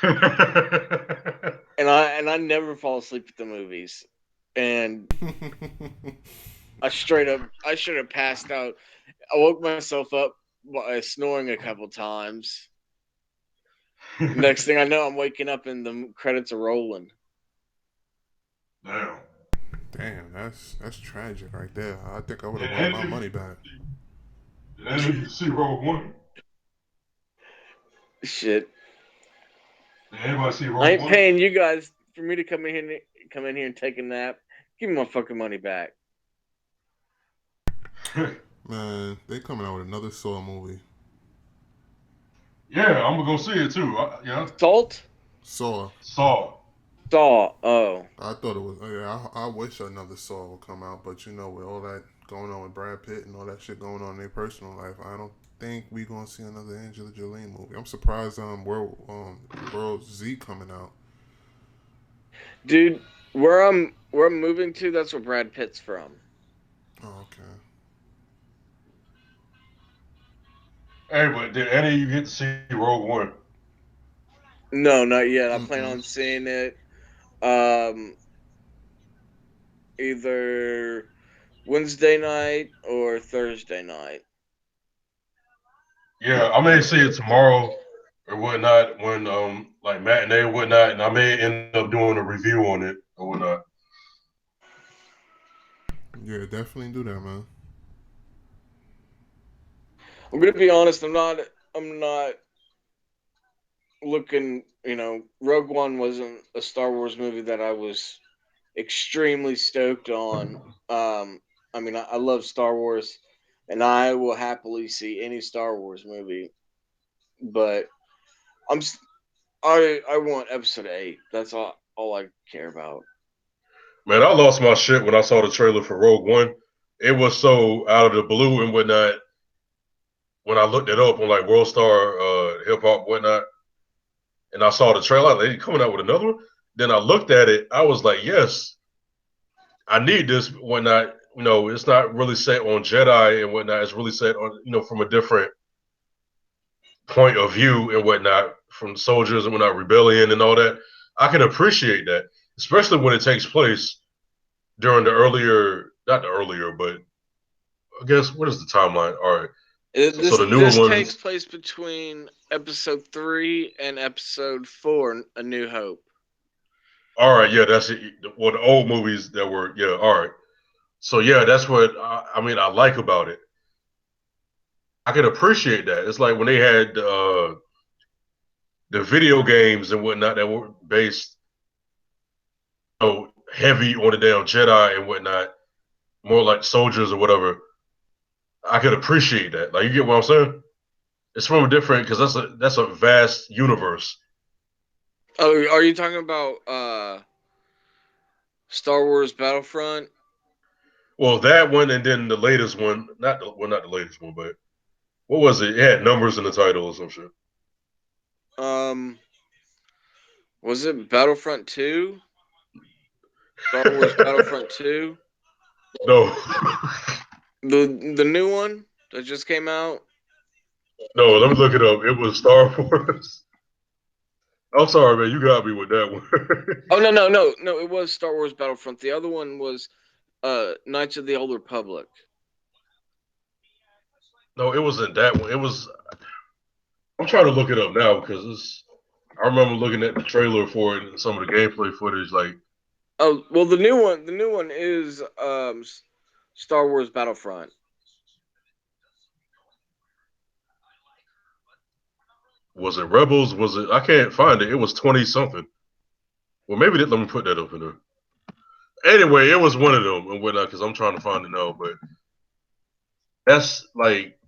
And I never fall asleep at the movies. And I should have passed out. I woke myself up by snoring a couple times. Next thing I know, I'm waking up and the credits are rolling. Damn, that's tragic right there. I think I would have wanted my money back. Did anybody see Rogue One? Shit. Did anybody see Rogue One? I ain't paying you guys for me to come in here and take a nap. Give me my fucking money back. Man, they coming out with another Saw movie. Yeah, I'm gonna go see it too. Yeah. Salt? Saw. Saw. Oh. I thought it was. Yeah, I wish another Saw would come out, but with all that going on with Brad Pitt and all that shit going on in their personal life, I don't think we gonna see another Angela Jolie movie. I'm surprised World Z coming out. Dude, where I'm moving to, that's where Brad Pitt's from. Oh, okay. Hey, but did any of you get to see Rogue One? No, not yet. I plan on seeing it either Wednesday night or Thursday night. Yeah, I may see it tomorrow or whatnot when like matinee or whatnot, and I may end up doing a review on it or whatnot. Yeah, definitely do that, man. I'm gonna be honest. I'm not looking. Rogue One wasn't a Star Wars movie that I was extremely stoked on. I mean, I love Star Wars, and I will happily see any Star Wars movie. But I want Episode 8. That's all I care about. Man, I lost my shit when I saw the trailer for Rogue One. It was so out of the blue and whatnot. When I looked it up on like World Star Hip Hop whatnot, and I saw the trailer, they coming out with another one. Then I looked at it, I was like, yes, I need this whatnot. It's not really set on Jedi and whatnot. It's really set on from a different point of view and whatnot, from soldiers and whatnot, rebellion and all that. I can appreciate that, especially when it takes place during not the earlier, but I guess what is the timeline? All right. So the newer This ones takes place between Episode 3 and Episode 4, A New Hope. All right, yeah, that's it. Well, the old movies that were, yeah, all right. So yeah, that's what I like about it. I can appreciate that. It's like when they had the video games and whatnot that were based, heavy on the damn Jedi and whatnot, more like soldiers or whatever. I could appreciate that. Like, you get what I'm saying? It's from a different, because that's a vast universe. Oh, are you talking about Star Wars Battlefront? Well, that one and then the latest one, not the latest one, but what was it? It had numbers in the title or some shit. Was it Battlefront 2? Star Wars Battlefront 2? No. The new one that just came out? No, let me look it up. It was Star Wars. I'm sorry, man. You got me with that one. Oh no! It was Star Wars Battlefront. The other one was Knights of the Old Republic. No, it wasn't that one. It was. I'm trying to look it up now because I remember looking at the trailer for it and some of the gameplay footage. Like, Oh well, the new one is Star Wars Battlefront. was it Rebels? Was it? I can't find it. It was 20 something. Well, maybe let me put that up in there. Anyway, it was one of them and whatnot because I'm trying to find it now. But that's like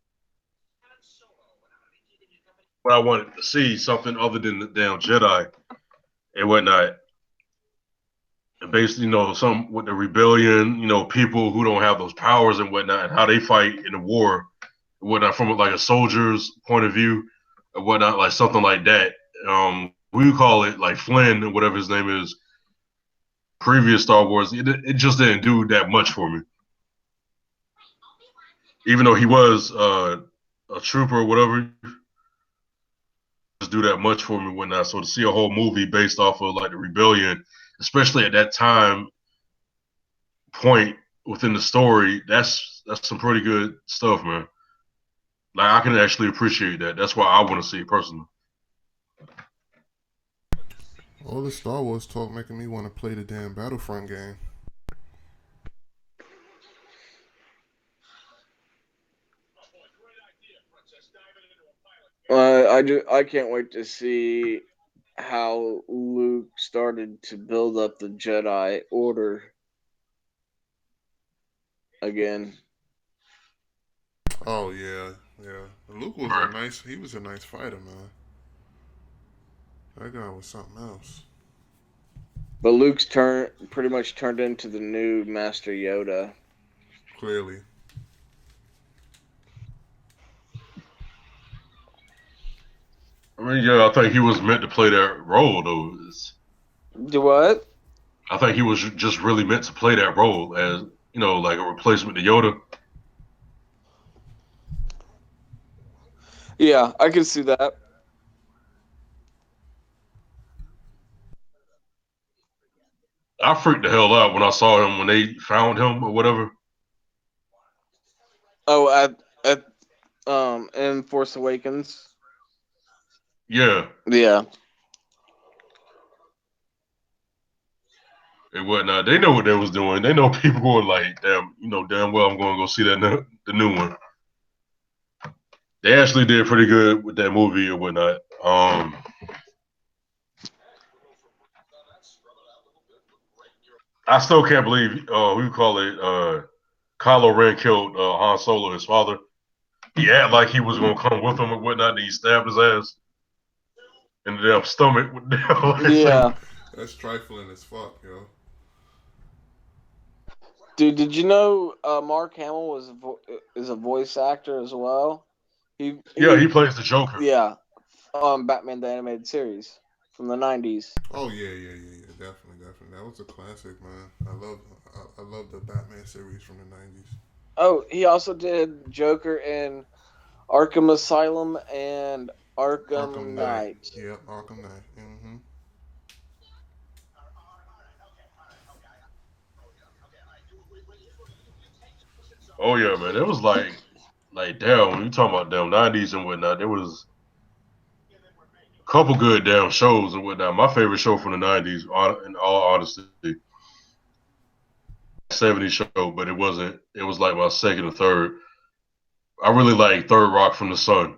what I wanted to see, something other than the damn Jedi and whatnot. And basically, some with the rebellion, people who don't have those powers and whatnot, and how they fight in the war and whatnot from like a soldier's point of view and whatnot, like something like that. We call it like Flynn or whatever his name is. Previous Star Wars, it just didn't do that much for me. Even though he was a trooper or whatever, just do that much for me when I so to see a whole movie based off of like the rebellion, especially at that time point within the story, that's some pretty good stuff, man. Like I can actually appreciate that. That's why I want to see it personally. All the Star Wars talk making me want to play the damn Battlefront game. I can't wait to see how Luke started to build up the Jedi Order again. Oh yeah, yeah. Luke was he was a nice fighter, man. That guy was something else. But Luke's pretty much turned into the new Master Yoda. Clearly. I mean, yeah, I think he was meant to play that role, though. Do what? I think he was just really meant to play that role as, like a replacement to Yoda. Yeah, I can see that. I freaked the hell out when I saw him when they found him or whatever. Oh, at in Force Awakens. Yeah, Yeah. and whatnot. They know what they was doing. They know people were like, damn, damn well I'm going to go see the new one. They actually did pretty good with that movie or whatnot. I still can't believe we call it Kylo Ren killed Han Solo, his father. He acted like he was gonna come with him and whatnot, and he stabbed his ass in the damn stomach with the damn lightsaber. Yeah. That's trifling as fuck, yo. Dude, did you know Mark Hamill is a voice actor as well? Yeah, he He plays the Joker. yeah, Batman the Animated Series from the 90s. Oh yeah. Definitely, definitely. That was a classic, man. I love the Batman series from the '90s. Oh, he also did Joker in Arkham Asylum and Arkham Arkham Knight. Knight. Yep, Arkham Knight. Mm-hmm. Oh yeah, man. It was like damn, when you talking about damn '90s and whatnot, there was a couple good damn shows and whatnot. My favorite show from the '90s, in all honesty, '70s show, but it wasn't. It was like my second or third. I really like Third Rock from the Sun.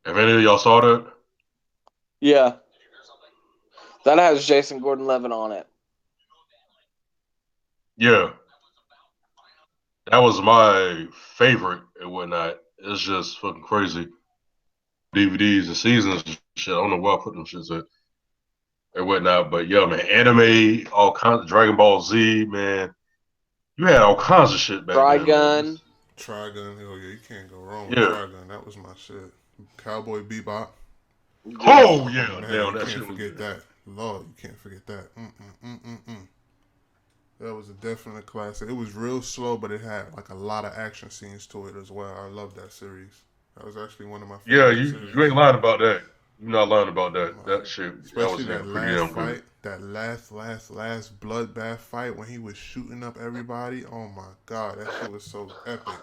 If any of y'all saw that, Yeah, that has Jason Gordon-Levitt on it. yeah, that was my favorite and whatnot. It's just fucking crazy. DVDs and seasons and shit. I don't know where I put them shits at and whatnot. But yeah, man, anime, all kinds of Dragon Ball Z, man. You had all kinds of shit back then, man. Trigun. Trigun. Oh yeah, you can't go wrong with Yeah. Trigun. That was my shit. Cowboy Bebop. Yeah. Oh yeah, Man, damn, you that can't shit was forget good. that. Lord, you can't forget that. Mm-mm-mm-mm-mm. That was a definite classic. It was real slow, but it had like a lot of action scenes to it as well. I love that series. That was actually one of my Yeah, favorite you series. ain't lying about that. You're not lying about that. That Like, shit, that especially was that pretty last damn good. fight, that last bloodbath fight when he was shooting up everybody. Oh my god, that shit was so epic.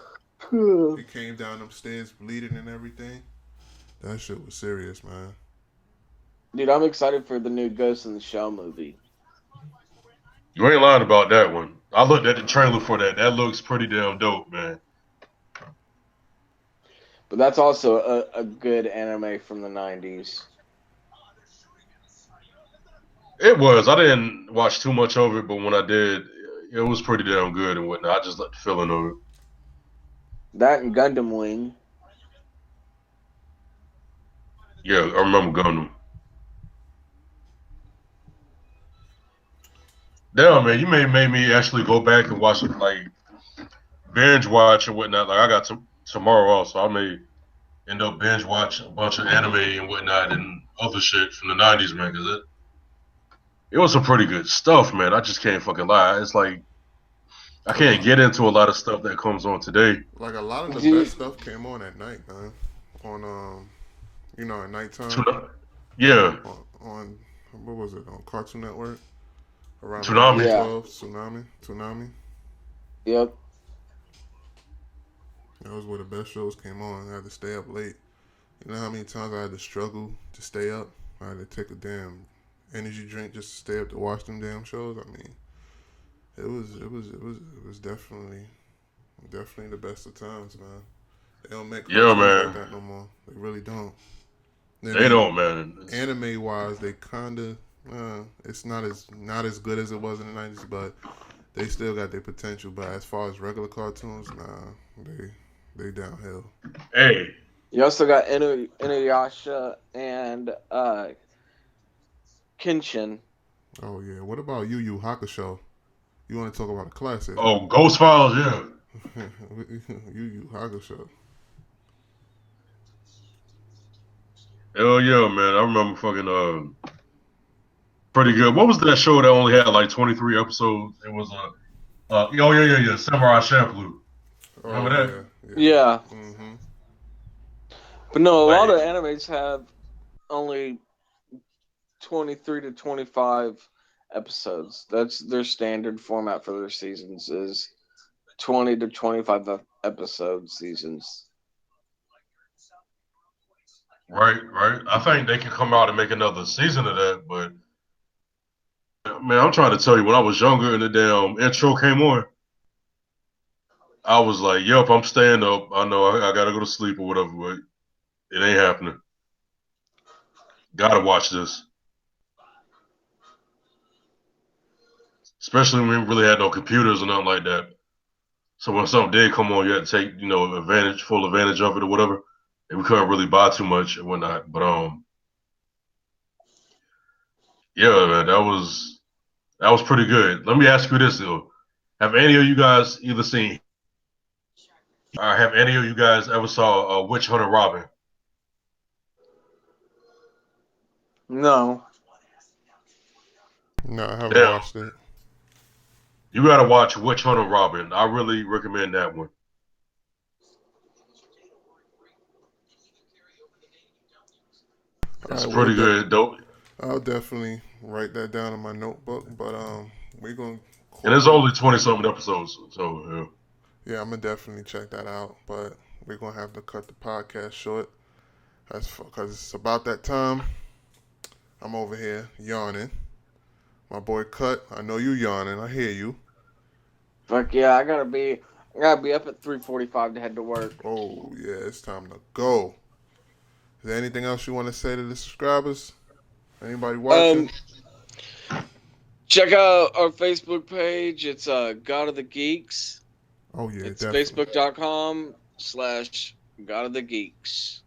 He came down them stairs bleeding and everything. That shit was serious, man. Dude, I'm excited for the new Ghost in the Shell movie. You ain't lying about that one. I looked at the trailer for that. That looks pretty damn dope, man. But that's also a good anime from the 90s. It was. I didn't watch too much of it, but when I did, it was pretty damn good and whatnot. I just like the feeling of it. That and Gundam Wing. Yeah, I remember Gundam. Damn, man, you made me actually go back and watch it, like binge watch and whatnot. Like I got tomorrow off, so I may end up binge watch a bunch of anime and whatnot and other shit from the '90s, man. Cause it was some pretty good stuff, man. I just can't fucking lie. It's like I A can't lot, get into a lot of stuff that comes on today. like a lot of the best Dude, stuff came on at night, man. On at nighttime. Tuna- Yeah, On what was it on Cartoon Network around Toonami. 11, yeah. 12. Tsunami. Yep. That was where the best shows came on. I had to stay up late. You know how many times I had to struggle to stay up? I had to take a damn energy drink just to stay up to watch them damn shows. I mean, it was definitely the best of times, man. They don't make Yeah, cartoons like man. that no more. They really don't. And They then don't, man. anime wise, they kinda it's not as good as it was in the '90s, but they still got their potential. But as far as regular cartoons, nah, they downhill. Hey, You also got Inuyasha and Kenshin. Oh yeah. What about Yu Yu Hakusho? You want to talk about a classic? oh, Ghost Files, yeah. Yu Yu Hakusho. Hell yeah, man. I remember fucking pretty good. What was that show that only had like 23 episodes? It was oh yeah, Samurai Champloo. Oh Remember that? yeah, yeah. Yeah. Mhm. But no, a lot Like of animes have only 23 to 25 episodes. That's their standard format for their seasons is 20 to 25 episode seasons. right. I think they can come out and make another season of that, but man, I'm trying to tell you, when I was younger and the damn intro came on, I was like, "Yep, I'm staying up. I know I gotta go to sleep or whatever, but it ain't happening. Gotta watch this." Especially when we really had no computers or nothing like that. So when something did come on, you had to take, full advantage of it or whatever. And we couldn't really buy too much and whatnot. But yeah, man, that was pretty good. Let me ask you this though: Have any of you guys either seen, or have any of you guys ever saw Witch Hunter Robin? No. No, I haven't Damn, watched it. you gotta watch Witch Hunter Robin. I really recommend that one. All It's right, pretty good, dope, I'll definitely write that down in my notebook. But we're gonna and it's incorporate. only 20 something episodes. So yeah. Yeah, I'm gonna definitely check that out. But we're gonna have to cut the podcast short. That's because it's about that time. I'm over here yawning. My boy Cut, I know you yawning. I hear you. Fuck yeah, I gotta be up at 3:45 to head to work. Oh yeah, it's time to go. Is there anything else you want to say to the subscribers? Anybody watching? Um check out our Facebook page. It's God of the Geeks. Oh yeah, It's definitely. facebook.com/God of the Geeks.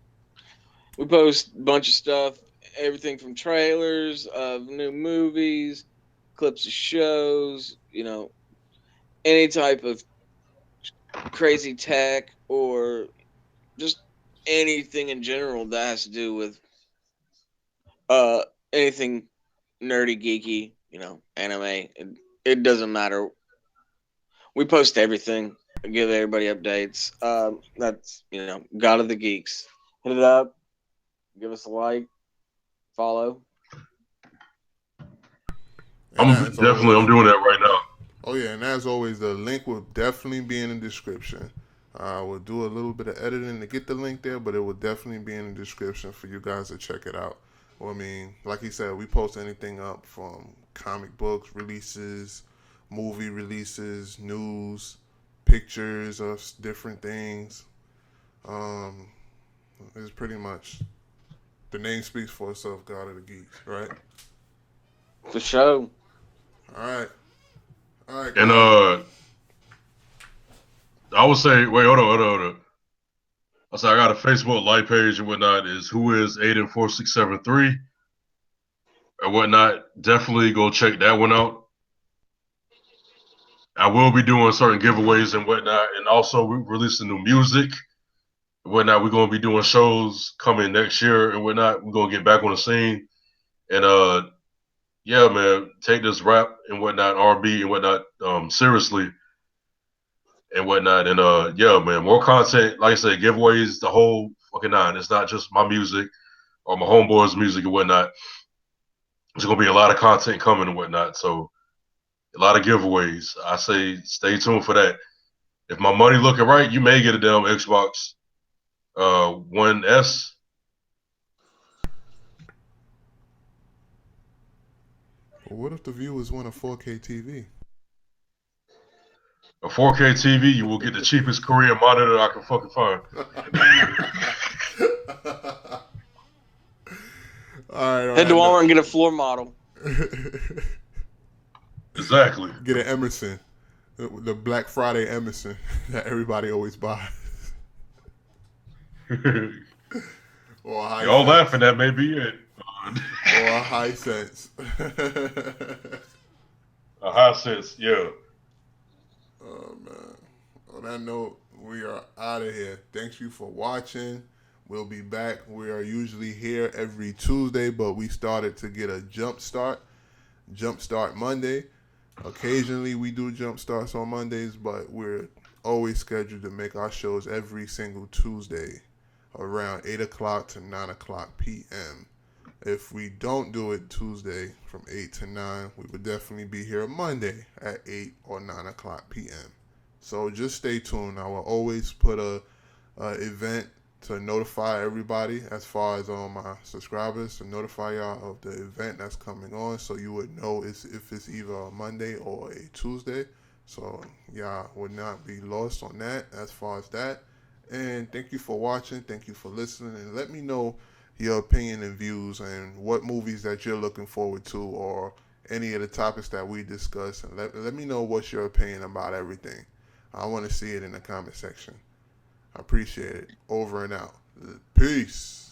We post a bunch of stuff, everything from trailers of new movies, clips of shows, any type of crazy tech or just anything in general that has to do with uh anything nerdy, geeky, anime, It doesn't matter. We post everything. Give everybody updates. That's God of the Geeks. Hit it up. Give us a like. Follow. And I'm as definitely always, I'm doing that right now. oh yeah, and as always, the link will definitely be in the description. We'll do a little bit of editing to get the link there, but it will definitely be in the description for you guys to check it out. Well, I mean, like he said, we post anything up from comic books releases, movie releases, news, pictures of different things. Um, it's pretty much the name speaks for itself. God of the Geeks, right? For sure. All right, all right, And guys. I would say, wait, hold on. I said I got a Facebook like page and whatnot. Is who is Aiden4673 and whatnot. Definitely go check that one out. I will be doing certain giveaways and whatnot, and also we releasing new music and whatnot. We're gonna be doing shows coming next year and whatnot. We're gonna get back on the scene and yeah, man, take this rap and whatnot, R&B and whatnot, seriously and whatnot. And yeah, man, more content. Like I said, giveaways, the whole fucking nine. It's not just my music or my homeboys' music and whatnot. There's gonna be a lot of content coming and whatnot. So a lot of giveaways. I say stay tuned for that. If my money looking right, you may get a damn Xbox One S. Well, what if the viewers want a 4K TV? A 4K TV, you will get the cheapest Korean monitor I can fucking find. All right, Head to Walmart and get a floor model. Exactly. Get an Emerson, the Black Friday Emerson that everybody always buys. Or a high Y'all sense. laughing, that may be it. Or a high sense. A high sense, yeah. Oh man. On that note, we are out of here. Thanks you for watching. We'll be back. We are usually here every Tuesday, but we started to get a jump start Monday. Occasionally we do jump starts on Mondays, but we're always scheduled to make our shows every single Tuesday around 8 o'clock to 9 o'clock p.m. If we don't do it Tuesday from 8 to 9, we would definitely be here Monday at 8 or 9 o'clock p.m. So just stay tuned. I will always put a event to notify everybody as far as all my subscribers to notify y'all of the event that's coming on, so you would know if it's either a Monday or a Tuesday. So y'all would not be lost on that as far as that. And thank you for watching. Thank you for listening. And let me know your opinion and views and what movies that you're looking forward to or any of the topics that we discuss. And let me know what's your opinion about everything. I want to see it in the comment section. I appreciate it. Over and out. Peace.